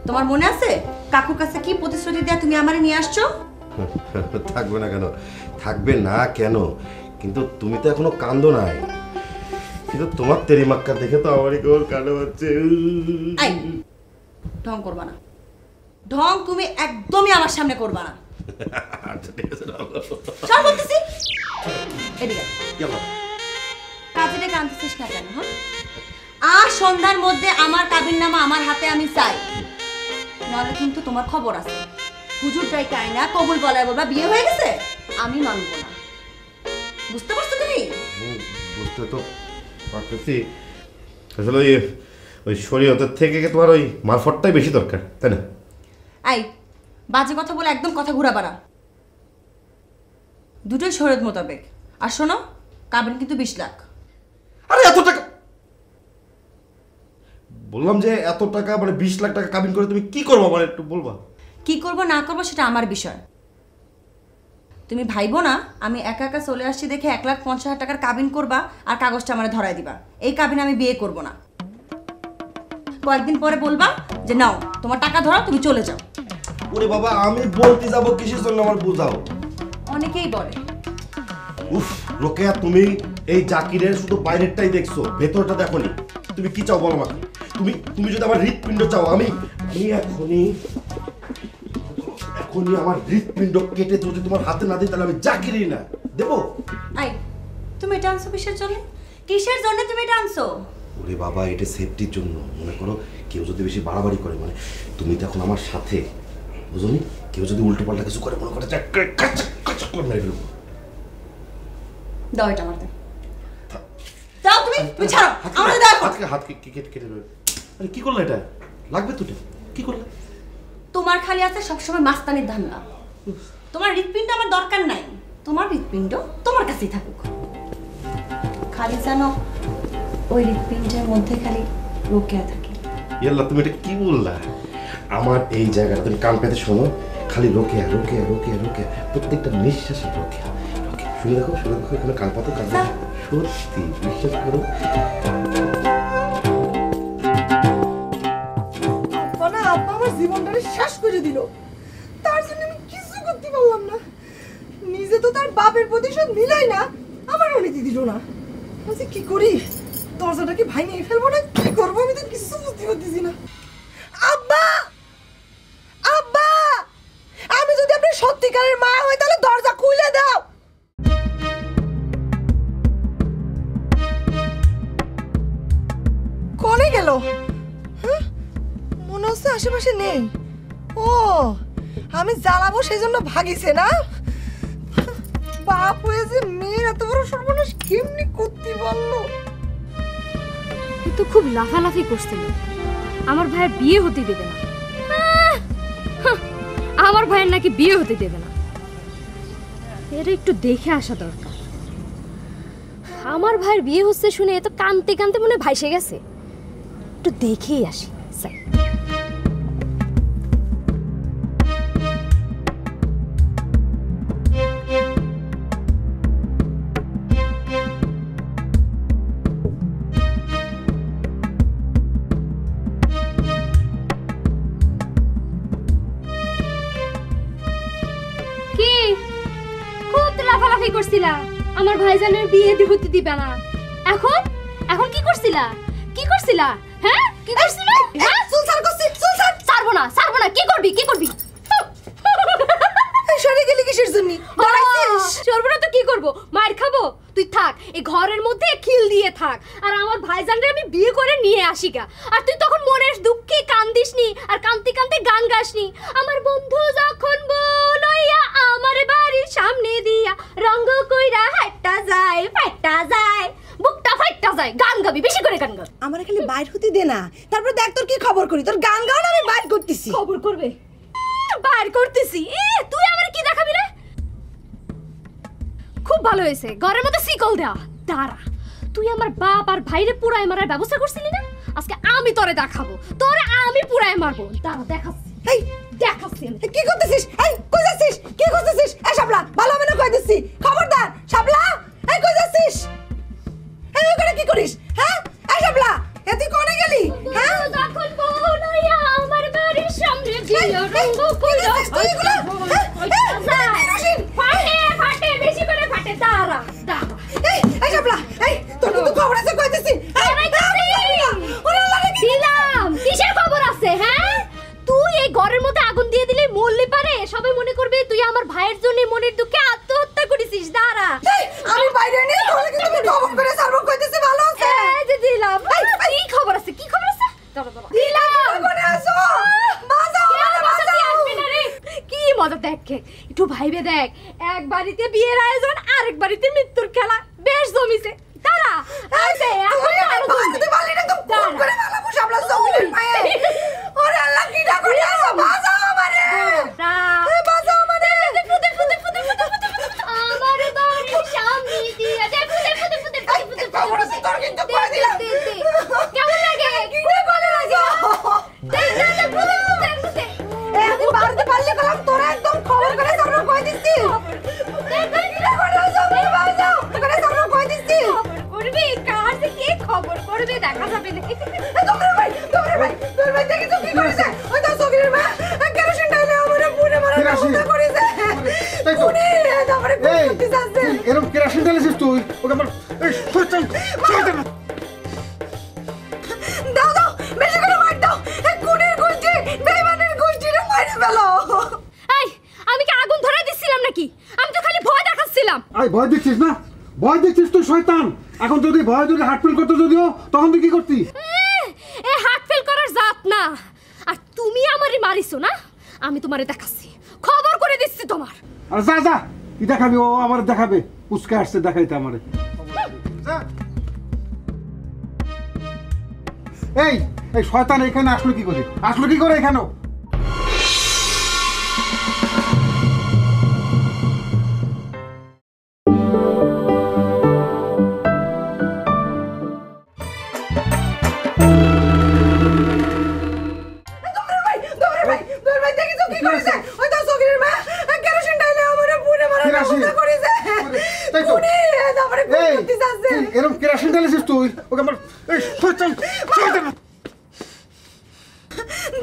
S4: তোমার মনে আছে কাকুর কাছে কি প্রতিশ্রুতি দেয়া তুমি আমারে নিয়ে আসছো?
S5: থাকবে না কেন, থাকবে না কেন, কিন্তু তুমি তো এখনো কান্দো নাই, কিন্তু তোমার তেরি মাক্কা দেখে তো আমারই কেবল কান্না পাচ্ছে।
S4: এই ঢং করবা না, ঢং তুমি একদমই আমার সামনে করবা না।
S5: আচ্ছা ঠিক আছে,
S4: চল বলতেছি, এদিকে
S5: কি ব্যাপার?
S4: কাজে ডেকে আনতেছিস না কেন? হ্যাঁ, আর সন্ধ্যার মধ্যে আমার কাবিননামা আমার হাতে আমি চাই, নাহলে কিন্তু তোমার খবর আছে। হুজুর ডাইকে আইনা কবুল বলায় বলবা বিয়ে হয়ে গেছে, আমি মানবো না। বুঝতে পারছো তুমি?
S5: বুঝতে তো পারতেছি, আসলে ওই শরীয়তের থেকে তোমার ওই মারফতটাই বেশি দরকার, তাই না?
S4: এই বাজে কথা বলে একদম কথা ঘুরাবা না, দুটোই শরীয়ত মোতাবেক। আর শোনো, কাবিন কিন্তু 20 লাখ।
S5: আরে এত টাকা বললাম যে এত টাকা, মানে 20 লাখ টাকা কাবিন করে তুমি কি করবো মানে একটু বলবা?
S4: কি করব না করব সেটা আমার বিষয়। তুমি ভাইবো না আমি একা একা চলে আসছি দেখে 1,50,000 টাকার কাবিন করবা আর কাগজটা আমারে ধরায় দিবা। এই কাবিন আমি বিয়ে করব না। কয়েকদিন পরে বলবা যে নাও তোমার টাকা ধরা, তুমি চলে যাও।
S5: ওরে বাবা, আমি বলতে যাব কিসের জন্য আমার বুঝাও।
S4: অনেকেই বলে।
S5: উফ রোকেয়া, তুমি এই জাকিরের শুধু বাইরেরটাই দেখছো, ভেতরটা দেখোনি। তুমি কি চাও বলো আমাকে? তুমি যদি আমার হৃৎপিণ্ড চাও, আমি এখনই আমার হৃৎপিণ্ড কেটে যদি তোমার হাতে না দিই তাহলে আমি জাকিরই না দেবো।
S4: আই তুমি এটা আনছো কিসের জন্য? কিসের জন্য তুমি এটা আনছো?
S5: ওরে বাবা, এটা সেফটির জন্য। মনে করো কেউ যদি বেশি বাড়াবাড়ি করে, মানে তুমি তো এখন আমার সাথে, বুঝলি? কেউ যদি উল্টো পাল্টা কিছু করে, মনে করে করে মেরে ফেলবো।
S4: দাও এটা আমার, দাও তুমি ছাড়ো আমারে, দাও
S5: হাত কেটে দেবে। আরে কি করলে? এটা লাগবে তো, কি করলে?
S4: তোমার খালি আছে সবসময় মাস্তানির ধান্দা। তোমার হৃৎপিণ্ড আমার দরকার নাই, তোমার হৃৎপিণ্ড তোমার কাছেই থাকুক। খালি জানো ওই হৃৎপিণ্ডের মধ্যে খালি রোকেয়া থাকে।
S5: ইয়াল্লা, তুমি এটা কি বললা? আমার এই জায়গাটা তুমি কান পেতে শোনো, খালি রোকেয়া রোকেয়া রোকেয়া রোকেয়া, প্রত্যেকটা নিঃশ্বাসে রোকেয়া রোকেয়া। শুনে দেখো এখানে কান পাতো, কান পাতো, সত্যি বিশ্বাস করো।
S15: আব্বা না, আব্বা আমার জীবনটাকে শেষ করে দিল। তার জন্য আমি কিছু করতে পারলাম না। নিজে তো তার বাপের প্রতিশোধ নিলাই না, আমারও নিতে দিল না। আমি কি করি? দরজাটা কি ভাই নিয়ে ফেলবো না কি করবো? আমি তো কিছু বুঝতে পারতেছি না। আব্বা, আব্বা, আমি যদি আপনার সত্যিকারের মা হই তাহলে দরজা খুলে দাও। কোনে গেল? মনে হচ্ছে আশেপাশে নেই। ও, আমি জ্বালাবো সেই জন্য ভাগিছে না? বাপ হয়ে যে মেয়ের এত বড় সর্বনাশ কেমনি করতে পারলো?
S8: তো খুব লাফালাফি করছিল, আমার ভাইয়ের বিয়ে হতে দেবে না। আমার ভাইয়ের নাকি বিয়ে হতে দেবে না। এটা একটু দেখে আসা দরকার। আমার ভাইয়ের বিয়ে হচ্ছে শুনে এত কানতে কানতে মনে ভাইসে গেছে। একটু দেখেই আসি। করছিলা আমার ভাইজানের বিয়ে হতে দিবে না, এখন এখন কি করছিলা? কি করছিলা? হ্যাঁ কি করছিলা? হ্যাঁ সুলসান করছি, সুলসান ছাড়বো না। কি করবি? কি করবি?
S15: সরে গেলি কিসের জন্য?
S8: সরবো না তো কি করব? মার খাবো? তুই থাক এই ঘরের মধ্যে খিল দিয়ে থাক, আর আমার ভাইজানরে আমি বিয়ে করে নিয়ে আসি গা। আর তুই তখন মনের দুঃখে কান্দিসনি, আর কান্তি কান্তি গান গাসনি। আমার বন্ধু যখন বলইয়া আমার বাড়ির সামনে দিয়া রঙ্গ কইরা হাঁটা যায় ফাটা যায় বুকটা ফাটা যায়, গান গাবি, বেশি করে গান গা।
S15: আমার খালি বাইর হতে দে না, তারপর দেখ তোর কি খবর করি। তোর গান গাও না, আমি বাইর করতেছি।
S8: খবর করবে? বাইর করতেছি? তুই আমার কি দেখাবি রে? খুব ভালো হয়েছে ঘরের মধ্যে শিকল দেয়া। দাঁড়া, তুই আমার বাপ আর ভাইরে পুরাই মারার ব্যবস্থা করছিলি না, আজকে আমি তোরে দেখাবো। তোরে আমি পুরাই মারবো। দাঁড়া দেখাচ্ছি। এই দেখাচ্ছি।
S15: কি করতেছিস? এই কই যাচ্ছিস? কি করতেছিস? এই শাবলা, ভালো হবে না কই দিচ্ছি। খবরদার শাবলা, এই কই যাচ্ছিস? এই ওখানে কি করিস? হ্যাঁ এই শাবলা, এ তুই কোনে গেলি? হ্যাঁ
S8: যখন বলইয়া আমার বাড়ির সামনে দিয়া রঙ্গ কইরা ফাটে ফাটে, বেশি করে ফাটে। দাঁড়া দাঁড়া।
S15: এই শাবলা, এই তোর তো খবর আছে কই দিচ্ছি।
S8: দিলাম, কিসের খবর আছে? হ্যাঁ তুই এই ঘরের মধ্যে আগুন দিয়ে দিলে মরলি পারে, সবাই মনে করবে তুই আমার ভাইয়ের জন্য মনের দুঃখে আত্মহত্যা করেছিস। দাঁড়া,
S15: আমি বাইরে নিয়ে তোরে কি তুমি খবর করে সারবো কই দিচ্ছি। ভালো আছে?
S8: এই যে দিলাম। কি খবর আছে? কি খবর আছে? দাঁড়া দাঁড়া
S15: দিলাম। কোনে আসো? বাজাও বাজাও।
S8: কি মজা দেখে, একটু ভাইবে দেখ। এক বাড়িতে বিয়ের আয়োজন, আরেক বাড়িতে মৃত্যুর খেলা, বেশ জমিছে। দাঁড়া, আইবে এখন আরো জমবে।
S15: বালি না তো কোন করে ভালো শাবলা জমিনের পায়ে। ওরে আল্লাহ কি না করে আসো? বাজাও আমারে। বাজাও আমারে।
S8: আমার বাড়ির সামনে দিয়া দে ফুদে ফুদে ফুদে ফুদে
S15: খবর আছে তোর কিন্তু কই দিলাম।
S8: কেমন লাগে?
S15: কি ভালো লাগে?
S8: দে দে দে ফুদে ফুদে ফুদে।
S15: এই আমি বাড়তে পারলে গেলাম তোরা একদম খবর করে সারবো কই দিচ্ছি। কি না করে আসো? বাজাও করে সারবো কই দিচ্ছি।
S8: করবি কার থেকে খবর করবে দেখা যাবে না।
S15: তোর ভাই দেখি তো কি করেছে? ওই তো সগিরের মা কেরোসিন ঢাইলে আমারে পুরে মারা ব্যবস্থা করেছে।
S10: তাই তো।
S15: পুরে তারপরে করতে যাচ্ছে।
S10: এরকম কেরোসিন ঢালেছিস তুই? ওকে আমার এই শয়তান শয়তান।
S15: দাও দাও, বেশি করে মার দাও। এই কুনির গোষ্ঠী, বেঈমানের গোষ্ঠীরে মাইরে ফেলো।
S8: এই আমি কি আগুন ধরে দিছিলাম নাকি? আমি তো খালি ভয় দেখাচ্ছিলাম।
S10: আই ভয় দিচ্ছিস না? ভয় দিচ্ছিস তুই শয়তান। এখন যদি ভয় যদি হার্ট ফেল করতে যদিও তখন তুই কি করতি?
S8: এ হার্ট ফেল করার জাত না। আর তুমি আমারে মারিছো না, আমি তোমারে দেখাচ্ছি, খবর করে দিচ্ছি তোমার।
S10: আর যা যা, কি দেখাবি? ও আমার দেখাবে, পুচকা আসছে দেখাইতে আমারে। এই এই শয়তান এখানে আসলো কি করে? আসলো কি করে এখানে? তুই ওকে আমার এই শয়তান শয়তান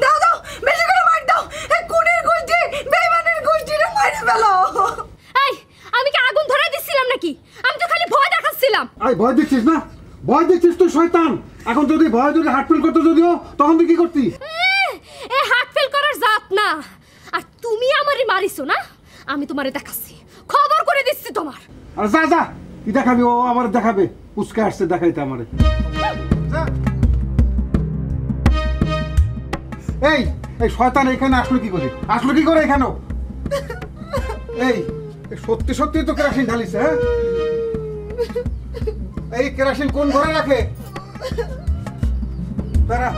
S15: দাও দাও বেশি করে মার দাও এই কোনের গোষ্ঠী বেঈমানের গোষ্ঠীরে মারি ফেলো।
S8: এই আমি কি আগুন ধরে দিছিলাম নাকি? আমি তো খালি ভয় দেখাচ্ছিলাম।
S10: আই ভয় দিচ্ছিস না? ভয় দিচ্ছিস তুই শয়তান। এখন যদি ভয় যদি হার্ট ফেল করতে যদিও তখন তুই কি করতি?
S8: এ হার্ট ফেল করার জাত না। আর তুমি আমারে মারিছো না? আমি তোমারে দেখাচ্ছি, খবর করে দিচ্ছি তোমার।
S10: আর যা যা কি দেখাবি? ও আমার দেখাবে, পুচকা আসছে দেখাইতে আমারে। এই এই শয়তান এখানে আসলো কি করে? আসলো কি করে এখানে? এই সত্যি সত্যি তো কেরাসিন ঢালিস? হ্যাঁ, এই কেরাসিন কোন ঘরে রাখে? দাঁড়া।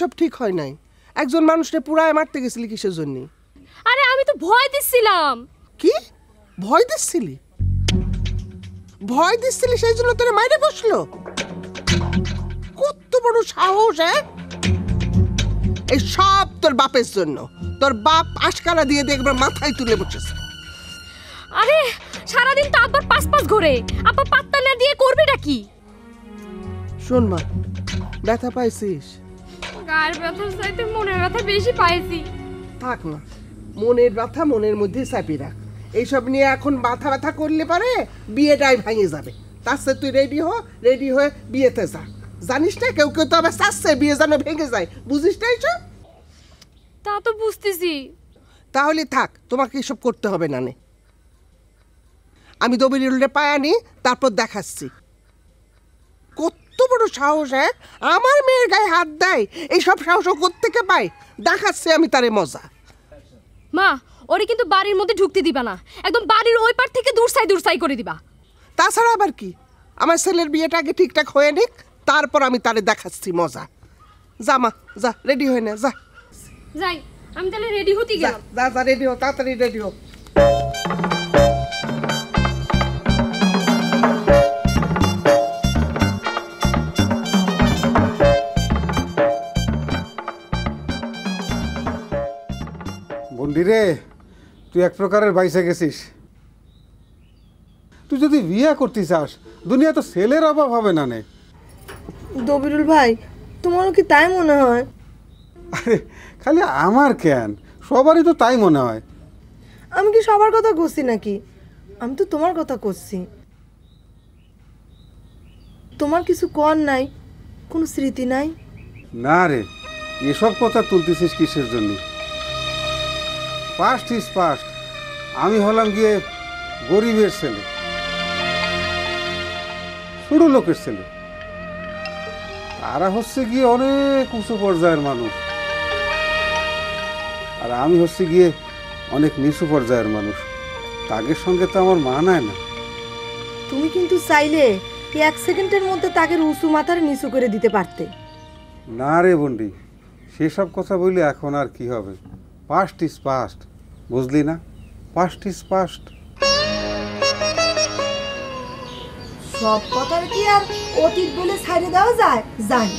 S17: সব ঠিক হয় নাই। একজন মানুষকে পুরায় মারতে গেছিলি কিসের জন্য?
S8: আরে আমি তো ভয় দিচ্ছিলাম।
S17: কি ভয় দিচ্ছিলি? ভয় দিচ্ছিলি সেই জন্য তোরে মাইরে বসলো? কত বড় সাহস! এই সব তোর বাপের জন্য। তোর বাপ আশকারা দিয়ে দেখবে মাথায় তুলে বসেছে।
S8: আরে সারাদিন তো আব্বার পাঁচ পাঁচ ঘোরে, আব্বা পাত্তা না দিয়ে করবেটা কি?
S17: শোন মা, ব্যথা পাইছিস?
S8: গায়ের ব্যথার চাইতে মনের ব্যথা বেশি পাইছি।
S17: থাক না, মনের ব্যথা মনের মধ্যে চাপি রাখ। এইসব নিয়ে এখন মাথা ব্যথা করলে পারে বিয়েটাই ভেঙে যাবে। তার চেয়ে তুই রেডি হয়ে বিয়েতে যা। জানিস না কেউ কেউ তো আবার চাচ্ছে বিয়ে যেন ভেঙে যায়, বুঝিস না এইসব?
S8: তা তো বুঝতেছি।
S17: তাহলে থাক, তোমাকে এসব করতে হবে না। নে আমি দবিরুলরে পায় আনি, তারপর দেখাচ্ছি। কত বড় সাহস! আমার মেয়ের গায়ে হাত দেয়। এইসব সাহস কোত্থেকে পায়? দেখাচ্ছি আমি তারে মজা।
S8: মা, ওরে কিন্তু বাড়ির মধ্যে ঢুকতে দিবা না, একদম বাড়ির ওই পার থেকে দূরসাই করে দিবা।
S17: তাছাড়া আবার কি, আমার ছেলের বিয়েটা আগে ঠিকঠাক হয়ে নিক, তারপর আমি তারে দেখাচ্ছি মজা। যা মা, যা রেডি হয়ে নে, যা।
S8: যাই, আমি তাহলে রেডি হতে গেলাম।
S17: যা যা রেডি হো, তাড়াতাড়ি রেডি হো।
S10: বন্ডি রে, তুই এক প্রকারের বাইসে গেছিস। তুই যদি বিয়ে করতে চাস, দুনিয়া তো ছেলের অভাব হবে না। নে
S15: দবিরুল ভাই, তোমারও কি তাই মনে হয়?
S10: আরে খালি আমার কেন, সবারই তো তাই মনে হয়।
S15: আমি কি সবার কথা করছি নাকি? আমি তো তোমার কথা করছি। তোমার কিছু কর নাই, কোনো স্মৃতি নাই?
S10: না রে, এসব কথা তুলতেছিস কিসের জন্য? Past is past. আমি হলাম গিয়ে গরিবের ছেলে, ছোট লোকের ছেলে। তারা হচ্ছে গিয়ে অনেক উঁচু পর্যায়ের মানুষ, আর আমি হচ্ছে গিয়ে অনেক নিচু পর্যায়ের মানুষ। তাদের সঙ্গে তো আমার মানায় না।
S15: তুমি কিন্তু চাইলে এক সেকেন্ডের মধ্যে তাকে উঁচু মাথার নিচু করে দিতে পারতে।
S10: না রে বন্ডি, সেসব কথা বললে এখন আর কি হবে? পাস্ট ইজ পাস্ট, বুঝলি না? Past is past.
S15: সব কথার কি আর অতীত বলে ছাইড়ে দেওয়া যায়? জানি।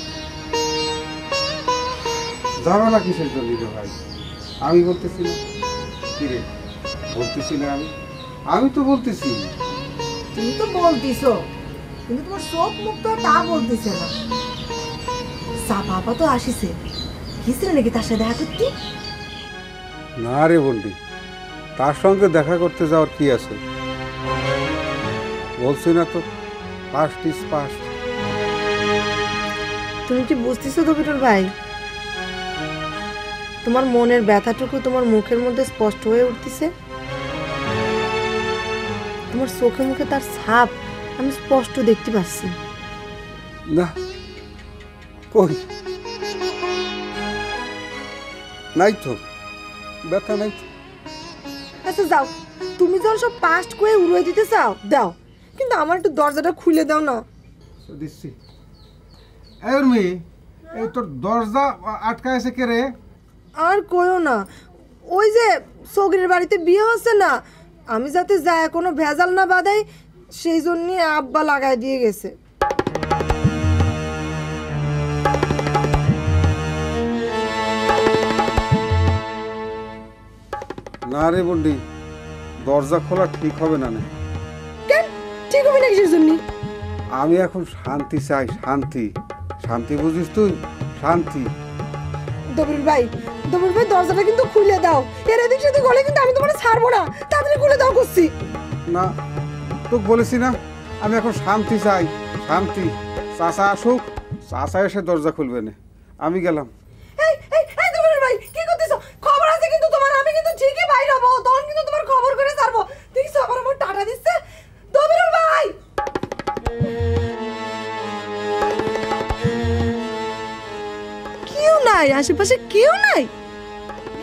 S10: ঝামেলা কিসের জন্য রে ভাই? আমি বলতেছি না কি রে? বলতেছি না আমি আমি তো বলতেছি।
S15: তুমি তো বলতিছো, কিন্তু তোমার চোখ মুখ তো তা বলতেছে না। সা বাবা তো আসিছে, গেছিল নাকি তার সাথে দেখা করতে?
S10: না রে বন্ডি, তার সঙ্গে দেখা করতে যাওয়ার কি আছে? বলছি না তো, পাস্ট ইজ পাস্ট।
S15: তুমি কি বুঝতেছো দবিটুল ভাই? তোমার মনের ব্যথাটুকু তোমার মুখের মধ্যে স্পষ্ট হয়ে উঠতেছে। তোমার চোখে মুখে তার ছাপ আমি স্পষ্ট দেখতে পাচ্ছি।
S10: না, কই নাই তো, ব্যথা নাই তো।
S15: আচ্ছা যাও, তুমি যখন সব পাস্ট করে উড়িয়ে দিতে চাও দাও, কিন্তু আমার একটু দরজাটা খুলে দাও না।
S10: দিচ্ছি। এই উর্মি, এই তোর দরজা আটকায় আছে কে রে?
S15: আর কইও না, ওই যে সগিরের বাড়িতে বিয়ে হচ্ছে না, আমি যাতে যায় কোনো ভেজাল না বাঁধাই সেই জন্য আব্বা লাগাই দিয়ে গেছে।
S10: না রে বন্ডি, দরজা খোলা ঠিক হবে না। না
S15: কেন ঠিক হবে না কিসের জন্য?
S10: আমি এখন শান্তি চাই, শান্তি। শান্তি বুঝিস তুই? শান্তি।
S15: দবির ভাই দরজাটা কিন্তু খুলে দাও, এর এদিক সেদিক হলে কিন্তু আমি তোমার ছাড়বো না, তাড়াতাড়ি খুলে দাও করছি।
S10: না, তোকে বলেছি না আমি এখন শান্তি চাই, শান্তি। চাচা আসুক, চাচা এসে দরজা খুলবে না, আমি গেলাম।
S15: এই এই এই দবির ভাই কি করতেছো? খবর আছে কিন্তু তোমার, আমি কিন্তু ঠিকই বাইর হবো, তখন কিন্তু তোমার খবর করে ছাড়বো। দেখছো আবার আমার টাটা দিচ্ছে দবির ভাই। কেউ নাই আশেপাশে, কেউ নাই।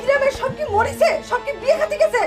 S15: গ্রামের সব কি মরেছে? সব কি বিয়ে খাতে গেছে?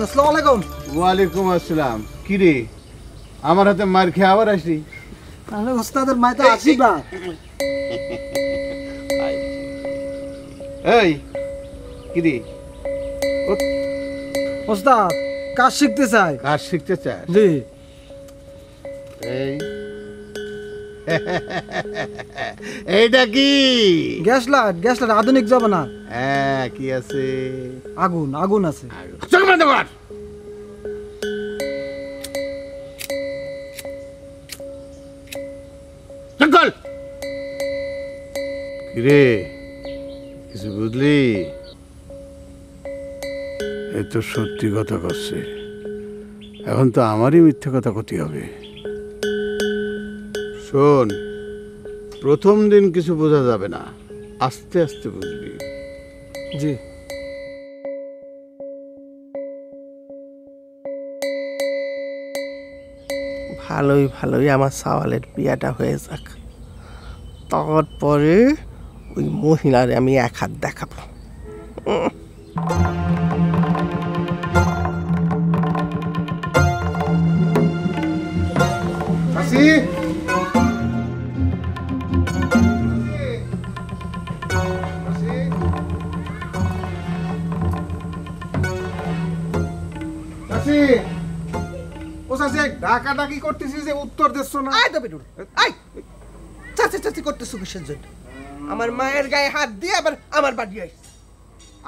S18: আসসালামু আলাইকুম।
S3: ওয়ালাইকুম আসসালাম। কি রে, আমার হাতে মার খেয়ে আবার আসলি?
S18: তাহলে ওস্তাদের মাইতে আশীর্বাদ।
S3: এই কি রে,
S18: ওস্তাদ কাজ শিখতে চাই।
S3: কাজ শিখতে চাই?
S18: জি।
S3: এই এইটা কি?
S18: গ্যাস লাইট, গ্যাস লাইট আধুনিক জমানা।
S3: হ্যাঁ, কি আছে?
S18: আগুন, আগুন আছে।
S3: চল বন্ধ কর। চল। কিরে, কিছু বুঝলি? এ তো সত্যি কথা করছে, এখন তো আমারই মিথ্যে কথা ক্ষতি হবে। শোন, প্রথম দিন কিছু বোঝা যাবে না, আস্তে আস্তে বুঝবি।
S18: জি।
S17: ভালোই ভালোই আমার সাওয়ালের বিয়াটা হয়ে যাক, তারপরে ওই মহিলার আমি এক হাত দেখাবো।
S10: ডাকাডাকি করতেছি যে উত্তর দিচ্ছ না।
S17: চাচি চাচি করতেছো কিসের জন্য? আমার মায়ের গায়ে হাত দিয়ে আবার আমার বাড়ি আইস।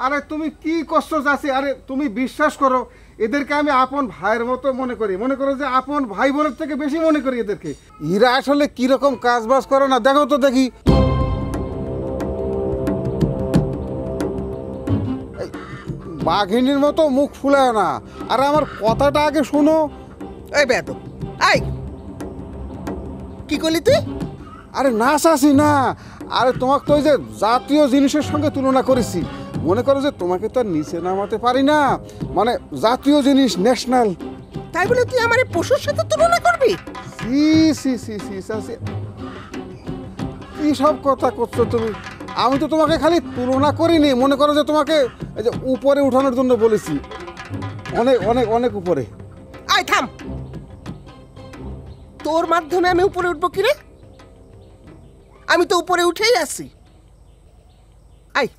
S10: আরে তুমি কি করছো চাচি? আরে তুমি বিশ্বাস করো, এদেরকে আমি আপন ভাইয়ের মতো মনে করি, মনে করো যে আপন ভাই বোনের থেকে বেশি মনে করি এদেরকে। এরা আসলে কিরকম কাজ বাজ করে না দেখো তো দেখি। বাঘিনীর মতো মুখ ফুলায় না, আর আমার কথাটা আগে শোনো।
S17: এই বেয়াদব, এই কি করলি তুই?
S10: আরে না চাচি না, আরে তোমাকে তো ওই যে জাতীয় জিনিসের সঙ্গে তুলনা করেছি, মনে করো যে তোমাকে তো আর নিচে নামাতে পারি না, মানে জাতীয় জিনিস, ন্যাশনাল।
S17: তাই বলে তুই আমার এই পশুর সাথে তুলনা করবি?
S10: সি সি সি সি সি, কি সব কথা করছো তুমি? আমি তো তোমাকে খালি তুলনা করিনি, মনে করো যে তোমাকে এই যে উপরে উঠানোর জন্য বলেছি, অনেক অনেক অনেক উপরে।
S17: আয় থাম, তোর মাধ্যমে আমি উপরে উঠবো কিরে? আমি তো উপরে উঠেই আছি। আয়,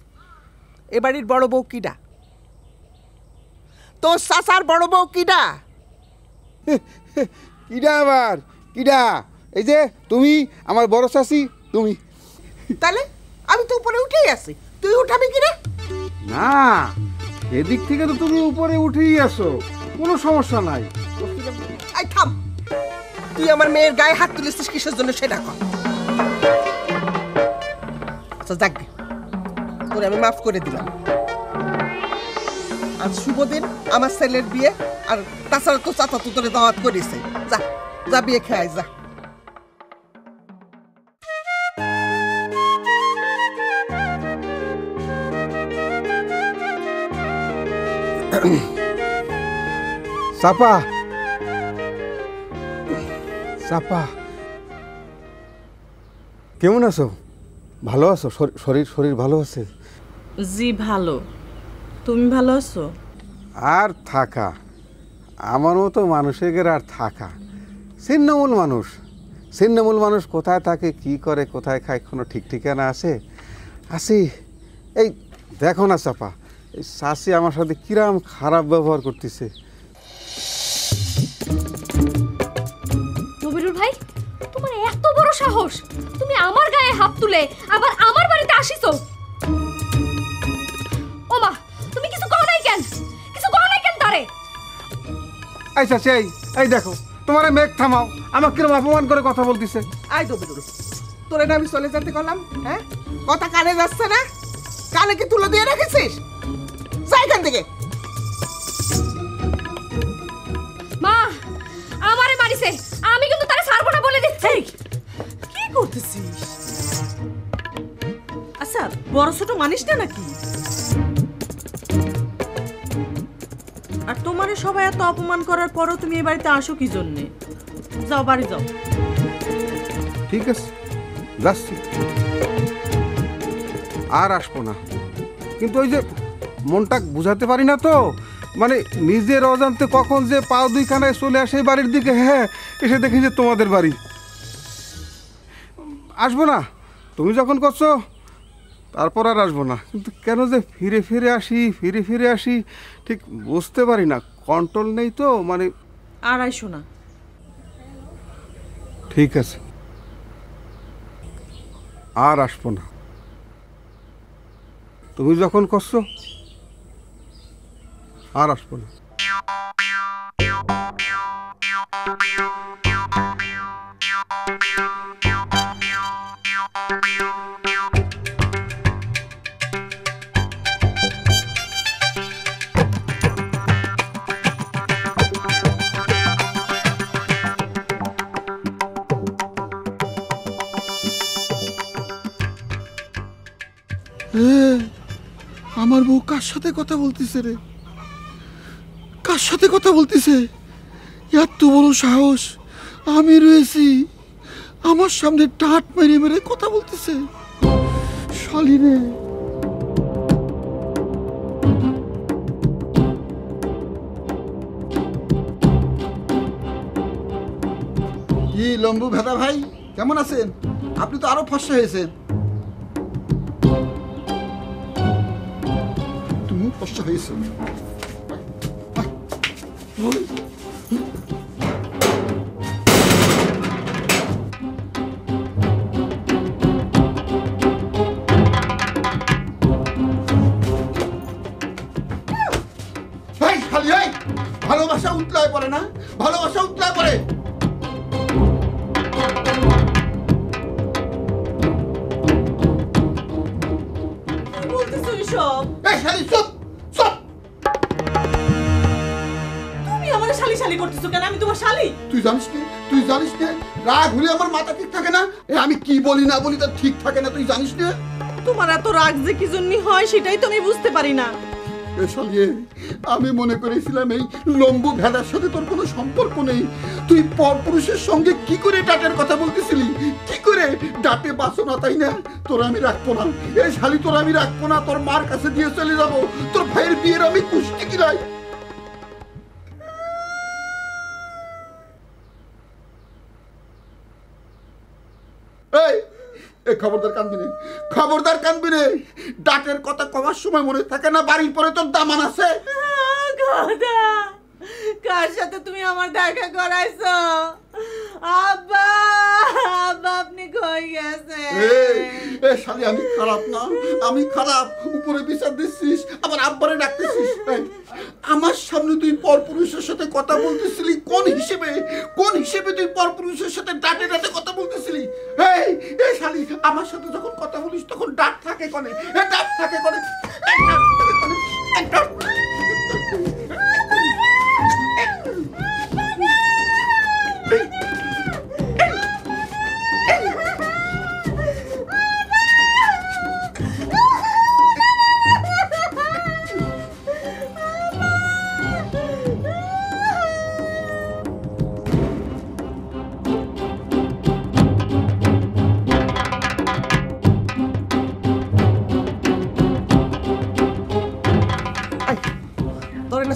S17: এ বাড়ির বড় বউ কিডা? তোর চাচার বড় বউ কিডা?
S10: কিডা আবার কিডা? এই যে তুমি, আমার বড় চাচি তুমি।
S17: তাহলে আমি তো উপরে উঠেই আছি, তুই উঠাবি কিরে?
S10: না, এদিক থেকে তো তুমি উপরে উঠেই আসো, কোনো সমস্যা নাই।
S17: আয় থাম, তুই আমার মেয়ের গায়ে হাত তুলেছিস কিসের জন্য সেটা কর। আচ্ছা যাক, তোরে আমি মাফ করে দিলাম। আজ শুভ দিন, আমার ছেলের বিয়ে, আর তাছাড়া তো চাচা তো তোরে দাওয়াত করেছে। যা যা বিয়ে খেয়ে যা।
S10: চাপা, চাপা, কেমন আছো? ভালো আছো? শরীর শরীর ভালো আছে?
S11: জি ভালো, তুমি ভালো আছো?
S10: আর থাকা, আমার মতো মানুষের আর থাকা, ছিন্নমূল মানুষ। ছিন্নমূল মানুষ কোথায় থাকে, কি করে, কোথায় খায়, কোনো ঠিক ঠিকানা আছে? আসি, এই দেখো না চাপা, এই শাশি আমার সাথে কিরাম খারাপ ব্যবহার করতেছে।
S8: নবিরুল ভাই, তোমার এত বড় সাহস, তুমি আমার গায়ে হাত তুলে আবার আমার বাড়িতে আসিছো? ওমা, তুমি কিছু কও নাই কেন? কিছু কও নাই কেন তারে?
S10: এই চাচি, এই দেখো, তোমার মেঘ থামাও, আমাকে কিরম অপমান করে কথা বলতেছে।
S17: আয় দবিরুল, তোরে না আমি চলে যেতে করলাম? হ্যাঁ, কথা কানে যাচ্ছে না? কানে কি তুলে দিয়ে রেখেছিস? যা এখান থেকে।
S8: মা, আমারে মারিছে, আমি কিন্তু তারে ছাড়বো না বলে দিচ্ছি।
S11: কি করতেছিস? আচ্ছা, বড় ছোট মানিস না নাকি? আর তোমারে সবাই এত অপমান করার পরও তুমি এই বাড়িতে আসো কি জন্যে? যাও বাড়ি যাও।
S10: ঠিক আছে, যাচ্ছি, আর আসবো না। কিন্তু ওই যে মনটা বুঝাতে পারি না তো, মানে নিজের অজান্তে কখন যে পাও দুইখানায় চলে আসে বাড়ির দিকে। হ্যাঁ, এসে দেখি যে তোমাদের বাড়ি। আসবো না, তুমি যখন করছো তারপর আর আসবো না। কিন্তু কেন যে ফিরে ফিরে আসি ঠিক বুঝতে পারি না, কন্ট্রোল নেই তো, মানে।
S11: আর আইসো না।
S10: ঠিক আছে, আর আসবো না। তুমি যখন করছো আর আসবো না।
S16: আমার বউ কার সাথে কথা বলতেছে রে? কার সাথে কথা বলতেছে? এত বড় সাহস! আমি রয়েছি, আমার সামনে টাট মেরে মেরে কথা বলতেছে। শালি রে!
S19: কি লম্বু ভেদা ভাই, কেমন আছেন? আপনি তো আরো ফর্সা হয়েছেন। তুমি ফর্সা হয়েছো। ভালোবাসা উতলায় পড়ে না, ভালোবাসা উতলায় পড়ে।
S15: তুমি আমার শালি খালি করতেছো কেন? আমি তোমার শালি।
S19: তুই জানিস না রাগ হলে আমার মাথা ঠিক থাকে না। আমি কি বলি না বলি তা ঠিক থাকে না, তুই জানিস না?
S15: তোমার এত রাগ যে কি জন্য হয় সেটাই তো আমি বুঝতে পারি না।
S19: আমি মনে করেছিলাম এই লম্বু ভেড়ার সাথে তোর কোনো সম্পর্ক নেই। তুই পরপুরুষের সঙ্গে কি করে ডাটের কথা বলতেছিলি? কি করে ডাটে বাঁচো না, তাই না? তোর আমি রাখবো না, এই শালি তোর আমি রাখবো না, তোর মার কাছে দিয়ে চলে যাবো। তোর ভাইয়ের বিয়ের আমি কুষ্টি কিলাই। খবরদার কানবি নে। ডাকের কথা কমার সময় মনে থাকে না? বাড়ির পরে তোর দামান আছে।
S15: কার সাথে তুমি আমার দেখা করাইছো? আব্বা, আব্বা আপনি কই গেছেন?
S19: শালি আমি খারাপ না, আমি খারাপ। উপরে বিচার দিচ্ছিস, আবার আব্বারে ডাকতেছিস। আমার সামনে তুই পরপুরুষের সাথে কথা বলতেছিলি কোন হিসেবে তুই পরপুরুষের সাথে ডাটে কথা বলতেছিলি? এই শালি, আমার সাথে যখন কথা বলিস তখন ডাক থাকে কোনে? ডাক থাকে কোনে?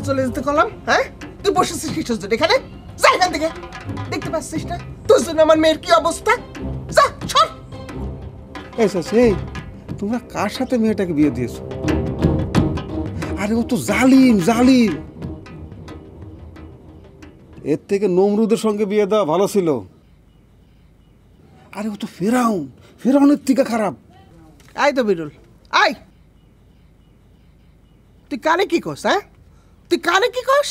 S17: চলে যেতে করলাম, হ্যাঁ? তুই বসেছিস কিসের জন্য এখানে? যা এখান থেকে। দেখতে পাচ্ছিস না তোর জন্য আমার মেয়ের কি অবস্থা? যা সর।
S10: এই তোমরা কার সাথে মেয়েটাকে বিয়ে দিয়েছো? আরে ও তো জালিম। এর থেকে নমরুদের সঙ্গে বিয়ে দেওয়া ভালো ছিল। আরে ও তো ফেরাউনের থেকে খারাপ।
S17: আয় তো বিরুল, আয়। তুই কানে কি কস? হ্যাঁ, তুই কানে কি কস?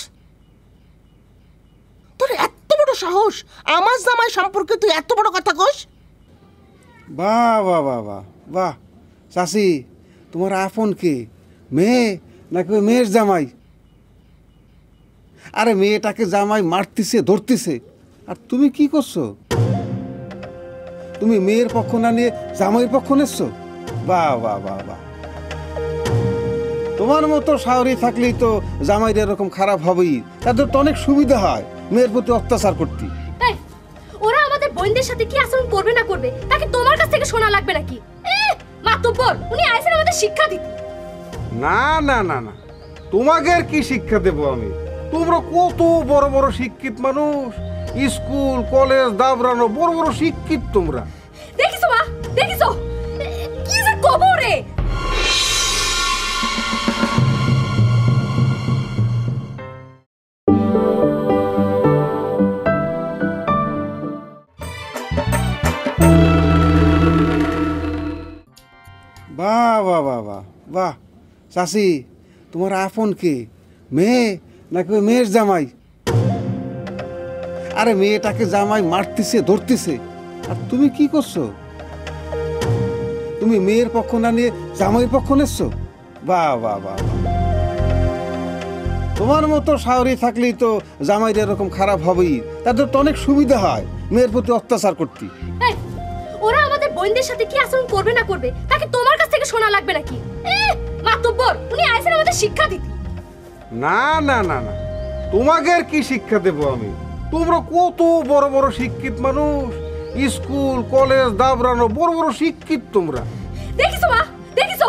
S17: তোর এত বড় সাহস, আমার জামাই সম্পর্কে তুই এত বড় কথা কস?
S10: বাহ চাচি, তোমার আপন কে? মেয়ে নাকি মেয়ের জামাই? আরে মেয়েটাকে জামাই মারতিছে, ধরতিছে, আর তুমি কি করছো? তুমি মেয়ের পক্ষ না নিয়ে জামাইয়ের পক্ষ নিচ্ছো? বাহ। তোমার মতো শাওরি থাকলেই তো জামাইর এরকম খারাপ হবেই। তাদের তো অনেক সুবিধা হয় মেয়ের প্রতি অত্যাচার করতে।
S8: ওরা আমাদের বোনদের সাথে কি আচরণ করবে না করবে তাকে তোমার কাছ থেকে শোনা লাগবে নাকি? মাতব্বর, উনি আইছেন আমাদের শিক্ষা দিতে।
S10: না, তোমাকে আর কি শিক্ষা দেবো আমি? তোমরা কত বড় বড় শিক্ষিত মানুষ, স্কুল কলেজ দাবরানো বড় শিক্ষিত তোমরা।
S8: দেখিছো মা, দেখিছো কি যে কবরে।
S10: বাহ চাচি, তোমার আপন কে? মেয়ে নাকি মেয়ের জামাই? আরে মেয়েটাকে জামাই মারতিছে, ধরতিছে, আর তুমি কি করছো? তুমি মেয়ের পক্ষ না নিয়ে জামাইয়ের পক্ষ নিচ্ছো? বাহ। তোমার মতো শাওরি থাকলেই তো জামাইর এরকম খারাপ হবেই। তাদের তো অনেক সুবিধা হয় মেয়ের প্রতি অত্যাচার করতে।
S8: ওরা আমাদের বোনদের সাথে কি আচরণ করবে না করবে তাকে তোমার কাছ থেকে শোনা লাগবে নাকি? মাতব্বর, উনি আইছেন আমাদের শিক্ষা দিতে।
S10: না, তোমাকে আর কি শিক্ষা দেবো আমি? তোমরা কত বড় বড় শিক্ষিত মানুষ, স্কুল কলেজ দাবরানো বড় শিক্ষিত তোমরা।
S8: দেখিছো মা, দেখিছো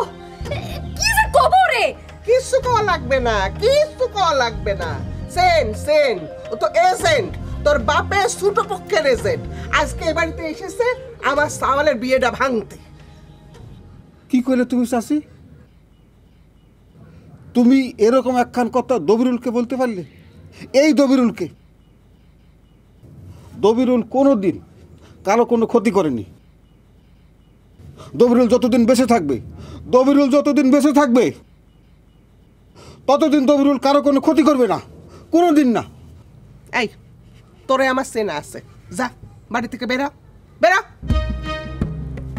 S8: কি যে কবরে।
S17: কিছু কওয়া লাগবে না, সেন ও তো এজেন্ট, তোর বাপের ছোট পক্ষের এজেন্ট। আজকে এই বাড়িতে এসেছে আমার সাওয়ালের বিয়েটা ভাঙতে।
S10: কি কইলে তুমি চাচি? তুমি এরকম একখান কথা দবিরুলকে বলতে পারলে? এই দবিরুল কোনোদিন কারো কোনো ক্ষতি করেনি। দবিরুল যতদিন বেঁচে থাকবে ততদিন দবিরুল কারো কোনো ক্ষতি করবে না, কোনোদিন না।
S17: এই তোরে আমার চেনা আছে, যা বাড়ি থেকে বেরা।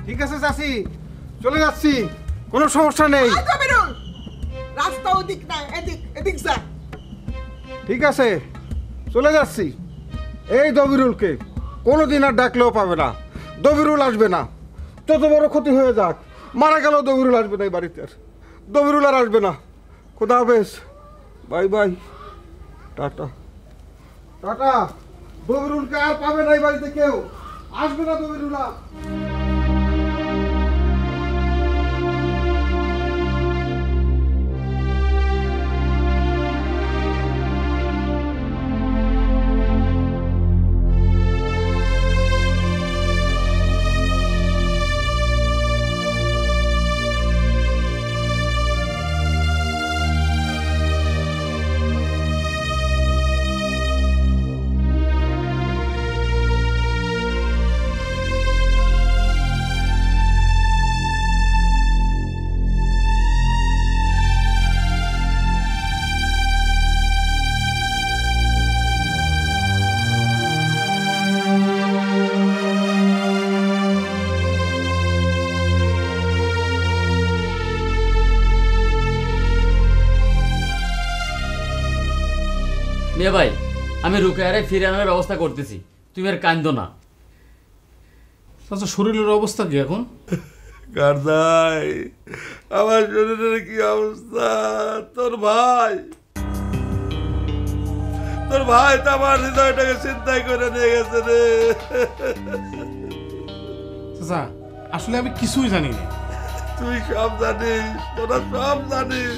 S10: ঠিক আছে চাচি, চলে যাচ্ছি, কোনো সমস্যা নেই।
S17: রাস্তা ওদিক না, এদিক যা।
S10: ঠিক আছে, চলে যাচ্ছি। এই দবিরুলকে কোনোদিন আর ডাকলেও পাবে না, দবিরুল আসবে না। যত বড় ক্ষতি হয়ে যাক, মারা গেলেও দবিরুল আসবে না এই বাড়িতে, আর দবিরুল আর আসবে না। খোদা হাফেজ, বাই বাই, টাটা টাটা। দবিরুলকে আর পাবে না এই বাড়িতে, কেউ আসবে না দবিরুল আর।
S6: মিয়া ভাই, আমি রুকায়ারে ফিরে আনার ব্যবস্থা করতেছি, তুমি আর কান্দো না।
S14: আচ্ছা, শরীরের অবস্থা কি এখন?
S12: গার্দাই, আমার শরীরের কি অবস্থা? তোর ভাই তো আমার হৃদয়টাকে চিন্তাই করে নিয়ে গেছে রে।
S14: চাচা, আসলে আমি কিছুই জানি না।
S12: তুই সব জানিস, তোরা সব জানিস।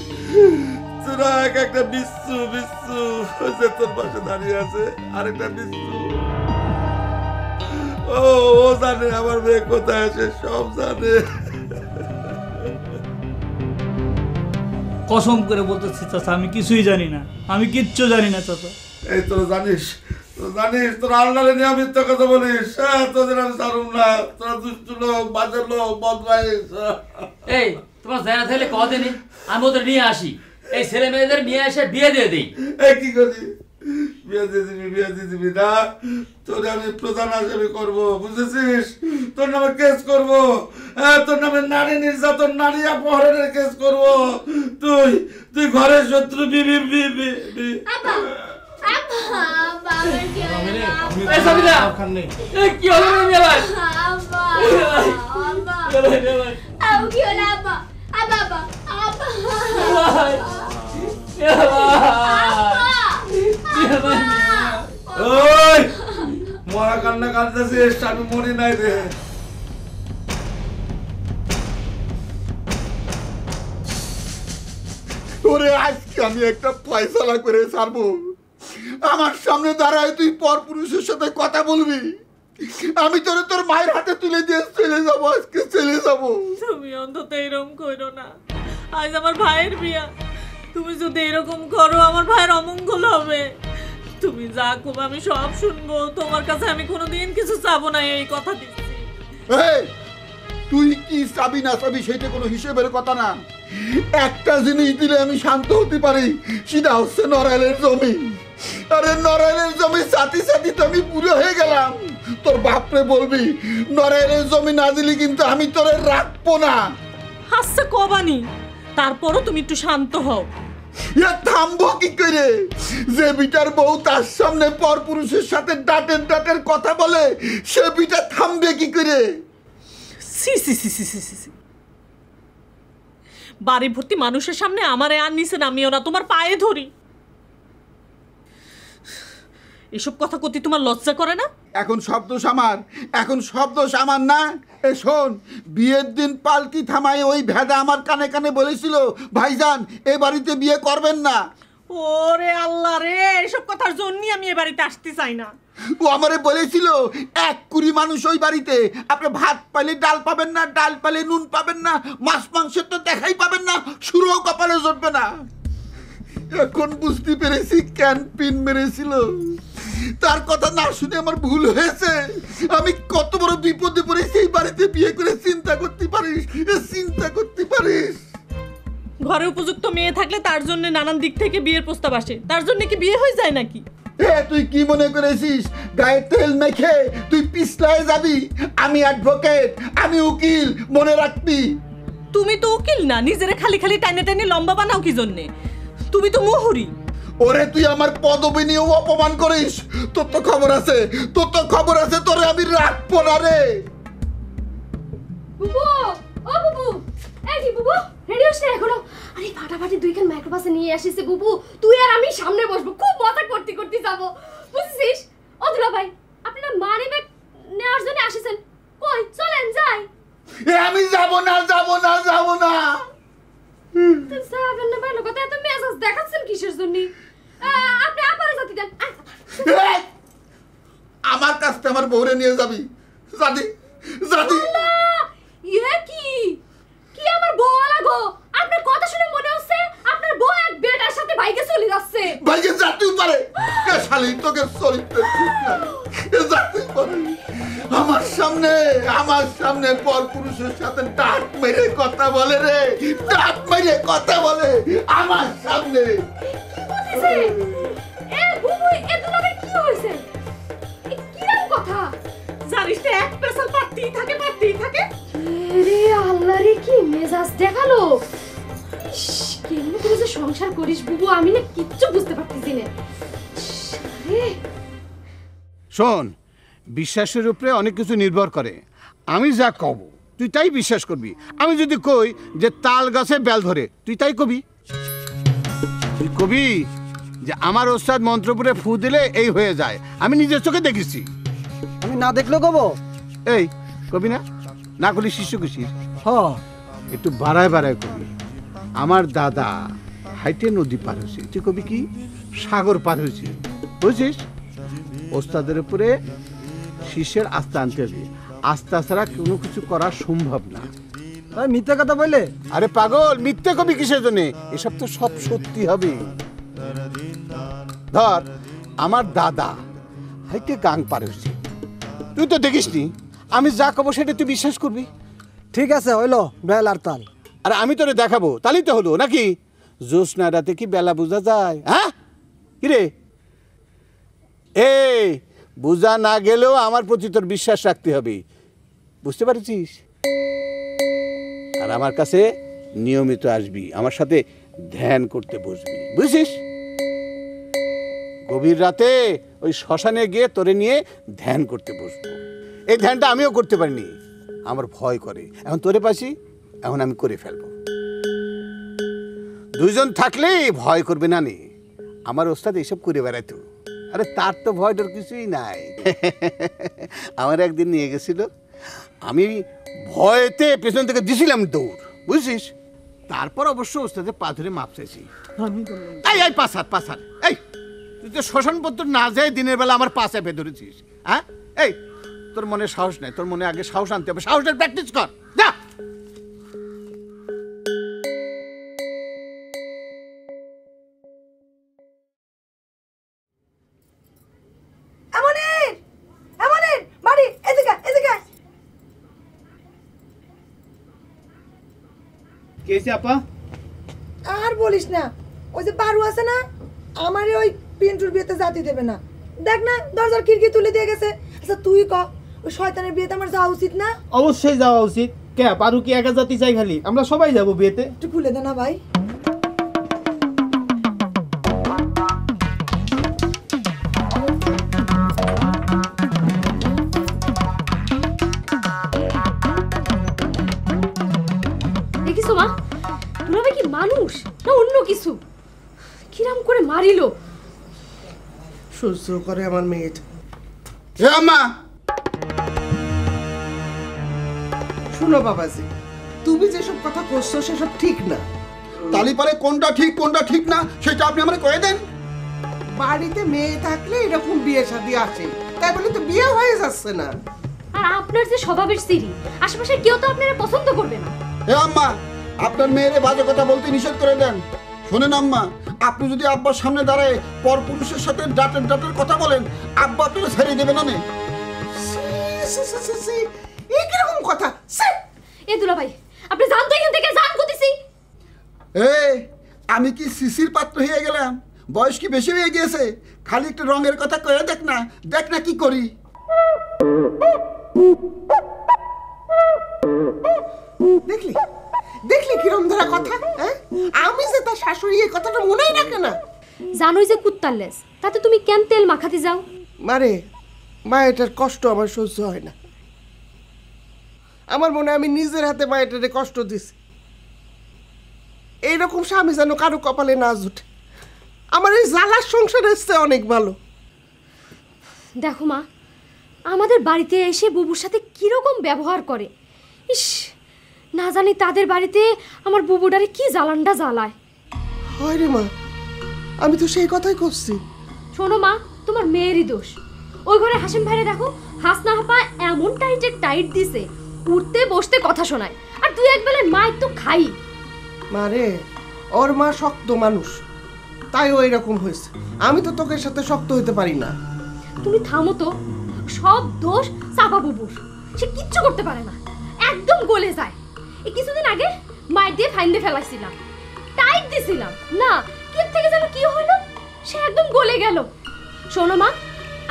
S12: তোরা একটা বিচ্ছু যে তোর পাশে দাঁড়িয়ে আছে, আরেকটা বিচ্ছু। ও জানে আমার মেয়ে কোথায় আছে, সব জানে।
S13: কসম করে বলতেছি চাচা, আমি কিছুই জানি না, আমি কিচ্ছু জানি না চাচা।
S12: এই তোরা জানিস, তোরা আল্লাহরে নিয়ে মিথ্যা কথা বলিস। তোদের আমি ছাড়ুম না, তোরা দুষ্ট লোক, বাজে লোক, বদমাইশ।
S6: এই তোমার জানা থাকলে কদিনই আমি ওদের নিয়ে আসি, এই ছেলে মেয়েদের নিয়ে এসে বিয়ে দিয়ে দিই।
S12: এই কি করি? বিয়ে দিয়ে দিবি না? তোর আমি প্রধান আসামি করবো, বুঝেছিস? তোর নামে কেস করবো, তোর নামে নারী নির্যাতন, নারী অপহরণের কেস করবো। তুই ঘরের শত্রু।
S6: কি হলো মিয়া ভাই?
S12: মরা কান্না কাঁদতেছিস, আমি মরি নাই রে।
S19: তোরে আজকে আমি একটা ফয়সালা করে ছাড়বো। আমার সামনে দাঁড়ায় তুই পরপুরুষের সাথে কথা বলবি, আমি তোরে তোর মায়ের হাতে তুলে দিয়ে চলে যাবো, আজকে চলে যাবো।
S20: তুমি অন্তত এরকম করো না, আজ আমার ভাইয়ের বিয়া। তুমি যদি এরকম করো আমার ভাইয়ের অমঙ্গল হবে। তুমি যা করবে আমি সব শুনবো, তোমার কাছে আমি কোনোদিন কিছু চাবো না, এই কথা দিচ্ছি।
S19: তুই কি চাবি না চাবি সেটা কোনো হিসেবের কথা না। একটা জিনিস দিলে আমি শান্ত হতে পারি, সেটা হচ্ছে নড়াইলের জমি। আরে নড়াইলের জমি সাথী সাথী তো আমি পুরো হয়ে গেলাম। তোর বাপরে বলবি নড়াইলের জমি না দিলে কিন্তু আমি তোরে রাখবো না।
S20: হাসছে কবানি, তারপরও তুমি একটু শান্ত হও।
S19: থামবো কি করে? যে বিটার বউ তার সামনে পরপুরুষের সাথে ডাটের কথা বলে, সে বিটা থামবে কি করে?
S20: বাড়ি ভর্তি মানুষের সামনে আমারে আর নিচে নামিও না, তোমার পায়ে ধরি। এসব কথা কতি তোমার লজ্জা করে না?
S19: এখন শব্দ আমার না। এ শোন, বিয়ের দিন পালকি থামায় ওই ভেদা আমার কানে কানে বলেছিল, ভাইজান এ বাড়িতে বিয়ে করবেন না।
S20: ওরে আল্লাহ রে, এসব কথার জন্যই আমি এ বাড়িতে আসতে চাই না।
S19: ও আমারে বলেছিল 1 কুড়ি মানুষ ওই বাড়িতে, আপনি ভাত পাইলে ডাল পাবেন না, ডাল পাইলে নুন পাবেন না, মাছ মাংসের তো দেখাই পাবেন না, সুরও কপালে জড়বে না। এখন বুঝতে পেরেছি কেন পিন মেরেছিল। তার কথা না শুনে আমার ভুল হয়েছে। আমি কত বড় বিপদে পড়েছি এই বাড়িতে বিয়ে করে, চিন্তা করতে পারিস?
S20: ঘরে উপযুক্ত মেয়ে থাকলে তার জন্য নানান দিক থেকে বিয়ের প্রস্তাব আসে, তার জন্য কি বিয়ে হয়ে যায় নাকি?
S19: তুই কি মনে করেছিস গায়ে তেল মেখে তুই পিছলায় যাবি? আমি অ্যাডভোকেট, আমি উকিল, মনে রাখবি।
S20: তুমি তো উকিল না, নিজেরে খালি খালি টাইনে টাইনে লম্বা বানাও কি জন্যে? তুমি তো মুহুরি।
S19: ওরে তুই আমার পদবি নিয়েও অপমান করিস। তোর তো খবর আছে, তোর তো খবর আছে, তোরে আমি রাখবো না রে।
S8: বুবু, ও বুবু, এই কি বুবু, রেডি হস না এখনো? আরে ফাটাফাটি দুইখান মাইক্রোবাসে নিয়ে আসিছে বুবু, তুই আর আমি সামনে বসবো, খুব মজা করতে করতে যাবো, বুঝছিস? ও দুলা ভাই, আপনারা মানি ব্যাগ নেওয়ার জন্য আসিছেন, কই চলেন যাই।
S19: আমি যাব না, যাব না, যাব না।
S8: তো যাবেন না ভালো কথা, এত মেজাজ দেখাচ্ছেন কিসের জন্য? আপনি আপারে জাতি দেন।
S19: আমার কাছে আমার বউরে নিয়ে যাবি, জাতি জাতি।
S8: ইয়ে কি কি আমার বউ লাগো? আপনার কথা শুনে মনে হচ্ছে আপনার বউ এক বেটার সাথে বাইকে চলে যাচ্ছে।
S19: বাইকে যাতেই পারে, কে শালি তোকে চরিত্র ঠিক না, এ যাতেই পারে। আমার সামনে পর পুরুষের সাথে ডাক মেরে কথা বলে রে, ডাক মেরে কথা বলে আমার সামনে।
S8: কি বলতেছে? এ বুবু, এ তোমাদের কি হইছে? কি রকম কথা?
S20: জানিস তো এক পেছাল পারতেই থাকে।
S8: রে আল্লাহ রে, কি মেজাজ দেখালো। কেমন করে যে সংসার করিস বুবু, আমি না কিচ্ছু বুঝতে পারতেছি না।
S10: শোন, বিশ্বাসের উপরে অনেক কিছু নির্ভর করে। আমি যা কব তুই তাই বিশ্বাস করবি। আমি যদি কই যে তাল গাছে বেল ধরে, তুই তাই কবি। তুই কবি যে আমার ওস্তাদ মন্ত্রপুরে ফু দিলে এই হয়ে যায়, আমি নিজের চোখে দেখেছি।
S18: আমি না দেখলেও কব।
S10: এই কবি না, না করলি শিষ্য খুশির। একটু বাড়ায় বাড়ায় কবি। আমার দাদা হাইটে নদী পার হয়েছে, তুই কবি কি সাগর পার হয়েছে, বুঝছিস? ওস্তাদের উপরে শিষ্যের আস্থা আনতে হবে, আস্থা ছাড়া কোনো কিছু করা সম্ভব না।
S18: তাই মিথ্যা কথা বললে?
S10: আরে পাগল, মিথ্যে কবি কিসের জন্য? এসব তো সব সত্যি হবে। ধর, আমার দাদা হাইটে গাং পার হয়েছে, তুই তো দেখিসনি। আমি যা কব সেটা তুই বিশ্বাস করবি।
S18: ঠিক আছে, হইলো বেল আর তাল।
S10: আর আমি তোরে দেখাবো, তাহলেই তো হলো নাকি? জ্যোৎস্না রাতে কি বেলা বোঝা যায়? হ্যাঁ কিরে, এই বোঝা না গেলেও আমার প্রতি তোর বিশ্বাস রাখতে হবে, বুঝতে পারছিস? আর আমার কাছে নিয়মিত আসবি, আমার সাথে ধ্যান করতে বসবি, বুঝছিস? গভীর রাতে ওই শ্মশানে গিয়ে তোরে নিয়ে ধ্যান করতে বসবো। এই ধ্যানটা আমিও করতে পারিনি, আমার ভয় করে। এখন তোরে পাচ্ছি, এখন আমি করে ফেলবো। দুইজন থাকলেই ভয় করবে না নে। আমার ওস্তাদ এইসব করে বেড়াইতো, আরে তার তো ভয় ডর কিছুই নাই। আমার একদিন নিয়ে গেছিল, আমি ভয়েতে পেছন থেকে দিছিলাম দৌড়, বুঝছিস? তারপর অবশ্য ওস্তাদের পা ধরে মাপ চাইছি। এই পাসার এই তুই তো শ্মশানপত্র না যায় দিনের বেলা আমার পা চাপে ধরেছিস। হ্যাঁ, এই তোর মনে সাহস নাই, তোর মনে আগে সাহস আনতে হবে, সাহসের প্র্যাকটিস কর, যা।
S15: কেসে আপা? আর বলিস না, ওই যে পারু আছে না, আমারে ওই পিন্টুর বিয়েতে জাতি দেবে না। দেখ না, দরজার খিড়কি তুলে দিয়ে গেছে। আচ্ছা তুই ক, ওই শয়তানের বিয়েতে আমার যাওয়া উচিত না?
S18: অবশ্যই যাওয়া উচিত। কে পারু কি একা জাতি চাই খালি? আমরা সবাই যাব বিয়েতে।
S15: একটু খুলে দে না ভাই।
S8: দেখিস মা, দুলাভাই কি মানুষ না অন্য কিছু? কিরাম করে মারিল।
S17: সহ্য করে আমার মেয়েটা।
S19: এ আম্মা,
S17: শুনো বাবাজি, তুমি যেসব কথা করছো সেসব ঠিক না।
S19: তালি পারে কোনটা ঠিক কোনটা ঠিক না সেটা আপনি আমাকে কয়ে দেন।
S17: বাড়িতে মেয়ে থাকলে এরকম বিয়ে শাদী আসে, তাই বলে তো বিয়ে হয়ে যাচ্ছে না।
S8: আর আপনার যে স্বভাবের সিরি, আশেপাশে কেউ তো আপনারা পছন্দ করবে না।
S19: এ আম্মা, আপনার মেয়েরে বাজে কথা বলতে নিষেধ করে দেন। শোনেন আম্মা, আপনি যদি আব্বার সামনে দাঁড়ায় পর পুরুষের সাথে ডাটের কথা বলেন, আব্বা আপনাকে ছেড়ে দেবে না।
S17: এই কিরকম কথা?
S8: এ দুলাভাই, আপনি জানতো এখান থেকে জান করতেছি।
S19: আমি কি শিশির পাত্র হয়ে গেলাম? বয়স কি বেশি হয়ে গিয়েছে? খালি একটু রঙের কথা কয়ে দেখ না কি করি।
S17: দেখলি কিরম ধরা কথা? আমি যে তার শাশুড়ি, এই কথাটা মনেই রাখে না।
S21: জানোই যে কুত্তার লেজ, তাতে তুমি কেন তেল মাখাতে যাও?
S17: মারে মা, এটার কষ্ট আমার সহ্য হয় না। আমার মনে হয় আমি নিজের হাতে মা এটারে কষ্ট দিছি। এইরকম স্বামী যেন কারো কপালে না জুটে। আমার এই জ্বালার সংসার এসছে অনেক ভালো।
S21: দেখো মা, আমাদের বাড়িতে এসে বুবুর সাথে কিরকম ব্যবহার করে। ইস, না জানি তাদের বাড়িতে আমার বুবুটারে কি জ্বালানটা জ্বালায়।
S17: হয় রে মা, আমি তো সেই কথাই করছি।
S21: শোনো মা, তোমার মেয়েরই দোষ। ওই ঘরে হাসিম ভাইরে দেখো, হাসনা হাপা এমন টাইট দিছে, উঠতে বসতে কথা শোনায়, আর তুই একবেলা মায়ের তো খাই।
S17: মারে, ওর মা শক্ত মানুষ, তাই ও এরকম হয়েছে। আমি তো তোকে সাথে শক্ত হইতে পারি না।
S21: তুমি থামো তো, সব দোষ চাপা বুবুর। সে কিচ্ছু করতে পারে না, একদম গলে যায়। এই কিছুদিন আগে মায়ের দিয়ে ফাইন দিয়ে ফেলাইছিলাম, টাইট দিছিলাম না, কি থেকে যেন কি হলো, সে একদম গলে গেল। শোনো মা,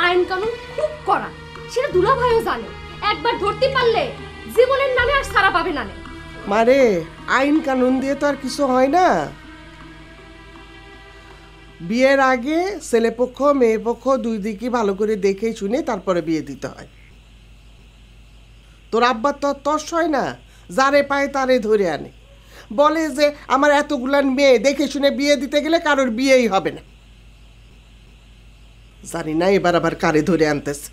S21: আইন কানুন খুব কড়া, সেটা দুলা ভাইও জানে। একবার ধরতে পারলে জীবনের নামে আর সারা পাবে না।
S17: মারে, আইন কানুন দিয়ে তো আর কিছু হয় না। বিয়ের আগে ছেলেপক্ষ মেয়ে পক্ষ দুই দিকই ভালো করে দেখে শুনে তারপরে বিয়ে দিতে হয়। তোর আব্বার তো তর্স হয় না, যারে পায় তারে ধরে আনে, বলে যে আমার এতগুলান মেয়ে দেখে শুনে বিয়ে দিতে গেলে কারোর বিয়েই হবে না। জানি না এবার আবার কারে ধরে আনতেছে।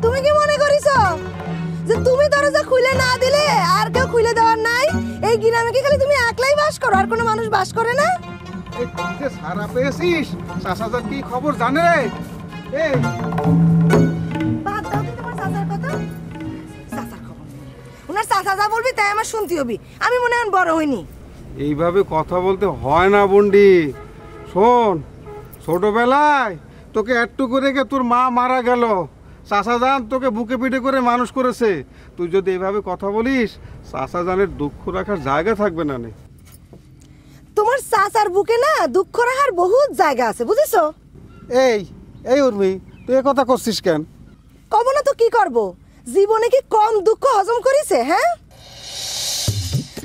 S15: তুমি কি মনে করিস যে তুমি দরজা খুলে না দিলে আর কেউ খুলে দেওয়ার নাই? এই গ্রামে কি খালি তুমি একলাই বাস করো, আর কোনো মানুষ বাস করে না?
S10: এই যে সারা পেয়েছিস, চাচাজার কি খবর জানে রে? এই
S15: বাদ দাও তো তোমার চাচার কথা। চাচার খবর, ওনার চাচা যা বলবি তাই আমার শুনতে হবে। আমি মনে হয় বড় হইনি।
S10: এইভাবে কথা বলতে হয় না বন্ডি। শোন, ছোটবেলায় তোকে একটু করে তোর মা মারা গেল, চাচাজান তোকে বুকে পিঠে করে মানুষ করেছে। তুই যদি এইভাবে কথা বলিস, চাচাজানের দুঃখ রাখার জায়গা থাকবে না। নে,
S15: তোমার চাচার বুকে না দুঃখ রাখার বহুত জায়গা আছে, বুঝেছো?
S10: এই উর্মি, তুই এ কথা করছিস কেন?
S15: কব না তো কি করব? জীবনে কি কম দুঃখ হজম করেছে? হ্যাঁ,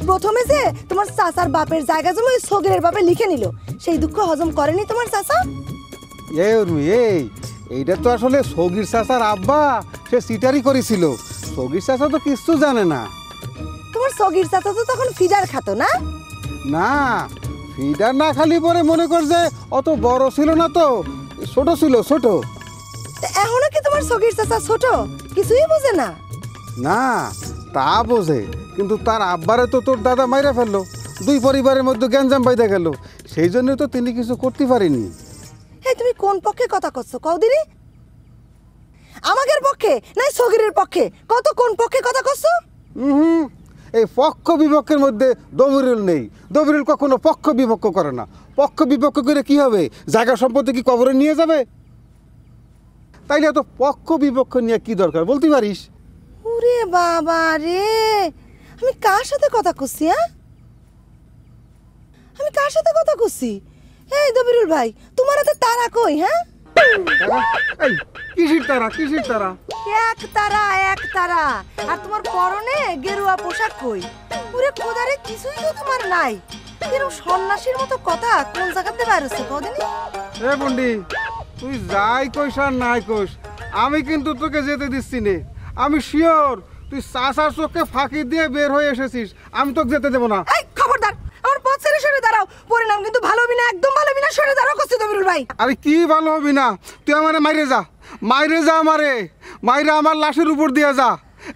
S15: প্রথমে যে তোমার চাচার বাপের জায়গা জমি সগিরের বাপে লিখে নিল, সেই দুঃখ হজম করেনি তোমার চাচা?
S10: উর্মি, এইটা তো আসলে সগির চাচার আব্বা, সে সিটারি করেছিল। সগির চাচা তো কিছু জানে না।
S15: তোমার সগির চাচা তো তখন ফিডার খাতো না?
S10: না, ফিডার না খালি পরে মনে কর যে অত বড় ছিল না, তো ছোট ছিল, ছোট।
S15: এখনো কি তোমার সগির চাচা ছোট, কিছুই বোঝে না?
S10: না, তা বোঝে, কিন্তু তার আব্বারে তো তোর দাদা মাইরা ফেললো, দুই পরিবারের মধ্যে গ্যাঞ্জাম বাইদা গেল, সেই জন্য তো তিনি কিছু করতে পারেনি।
S15: এই তুমি কোন পক্ষে কথা করছো কওদিনি? আমাদের পক্ষে না সগিরের পক্ষে? কত কোন পক্ষে কথা করছো?
S10: এই পক্ষ বিপক্ষের মধ্যে দবিরুল নেই। দবিরুল কখনো পক্ষ বিপক্ষ করে না। পক্ষ বিপক্ষ করে কি হবে? জায়গা সম্পত্তি কি কবরে নিয়ে যাবে? তাইলে এত পক্ষ বিপক্ষ নিয়ে কি দরকার বলতে পারিস?
S15: ওরে বাবা রে, আমি কার সাথে কথা করছি? হ্যাঁ, আমি কার সাথে কথা করছি? এই দবিরুল ভাই, তোমার হাতে তারা কই? হ্যাঁ,
S10: কিসির তারা? কিসির তারা?
S15: এক তারা, এক তারা। আর তোমার পরনে গেরুয়া পোশাক কই? ওরে খোদারে, কিছুই তো তোমার নাই। এরকম সন্ন্যাসীর মতো কথা কোন জায়গাতে বাইরেছে কদিনই?
S10: এ বন্ডি, তুই যাই কইস আর নাই কইস, আমি কিন্তু তোকে যেতে দিচ্ছি নে। আমি শিওর তুই চাচার চোখে ফাঁকি দিয়ে বের হয়ে এসেছিস, আমি তোকে যেতে দেবো না।
S15: এই খবরদার, আমার পথ ছেড়ে সরে দাঁড়াও। পরিণাম কিন্তু ভালো হবে না, একদম ভালো হবে না। সরে দাঁড়াও করছি দবিরুল ভাই।
S10: আরে কি ভালো হবি না? তুই আমারে মাইরে যা, মাইরে যা, আমারে মাইরে আমার লাশের উপর দিয়ে যা।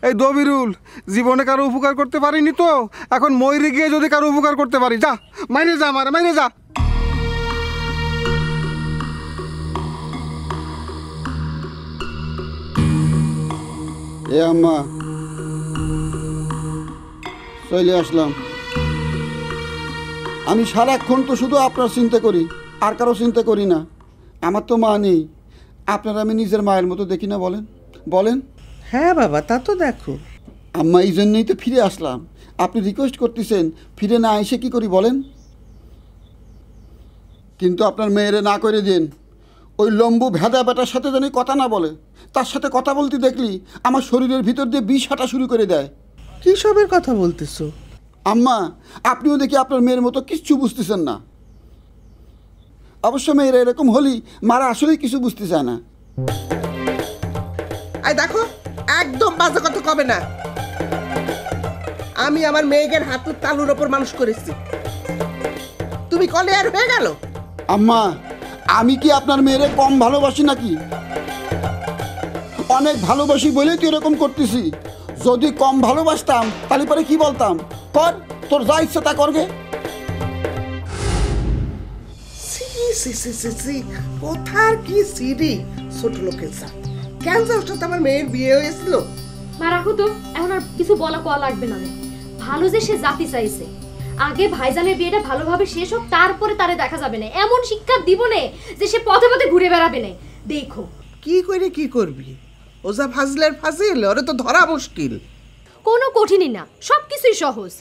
S10: এই দবিরুল জীবনে কারো উপকার করতে পারিনি, তো এখন মইরে গিয়ে যদি কারো উপকার করতে পারি, যা মাইরে যা, আমারে মাইরে যা।
S22: এ আম্মা, চলে আসলাম। আমি সারাক্ষণ তো শুধু আপনার চিন্তা করি, আর কারো চিন্তা করি না। আমার তো মা নেই, আপনার আমি নিজের মায়ের মতো দেখি না? বলেন বলেন।
S17: হ্যাঁ বাবা, তা তো দেখো।
S22: আম্মা, এই জন্যই তো ফিরে আসলাম। আপনি রিকোয়েস্ট করতেছেন, ফিরে না এসে কি করি বলেন? কিন্তু আপনার মেয়েরে না করে দিন। ওই লম্বু ভেদা বেটার সাথে জানি কথা না বলে, তার সাথে কথা বলতে দেখলি আমার শরীরের ভিতর দিয়ে বিষ হাঁটা শুরু করে দেয়।
S17: কী সবের কথা বলতেছো?
S22: আম্মা, আপনিও দেখি আপনার মেয়ের মতো কিচ্ছু বুঝতেছেন না। অবশ্য মেয়েরা এরকম হলেই মারা আসলেই কিছু বুঝতে চায় না।
S17: আই দেখো, একদম বাজে কথা কবে না। আমি আমার মেয়েকে হাতের তালুর ওপর মানুষ করেছি, তুমি কলে আর হয়ে গেল।
S22: আম্মা, আমি কি আপনার মেয়েরে কম ভালোবাসি নাকি? অনেক ভালোবাসি বলেই তো এরকম করতেছি। যদি কম ভালোবাসতাম তাহলে পরে কি বলতাম, কর তোর যা ইচ্ছা তা করবে।
S17: কোথার কি সিডি ছোট লোকের চা। কেন যাওয়ার সাথে আমার মেয়ের বিয়ে হয়েছিল?
S21: মা রাখো তো, এখন আর কিছু বলা কোয়া লাগবে না। ভালো যে সে জাতি চাইছে, আগে ভাইজানের বিয়েটা ভালোভাবে শেষ হোক, তারপরে তারে দেখা যাবে না। এমন শিক্ষা দিব না যে সে পথে পথে ঘুরে বেড়াবে না। দেখো
S17: কি করে কি করবি, ওজা ফাজলের ফাজিল, ওরে তো ধরা মুশকিল।
S21: কোনো কঠিনই না, সবকিছুই সহজ।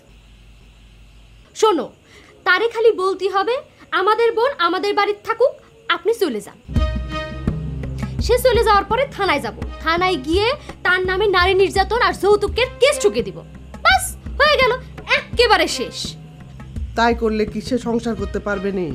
S21: শোনো, তারে খালি বলতে হবে আমাদের বোন আমাদের বাড়িতে থাকুক, আপনি চলে যান। সে চলে যাওয়ার পরে থানায় যাব, থানায় গিয়ে তার নামে নারী নির্যাতন আর যৌতুকের কেস ঠুকে দিব। বাস হয়ে গেল, একেবারে শেষ।
S17: তাই করলে কি সে সংসার করতে পারবে না?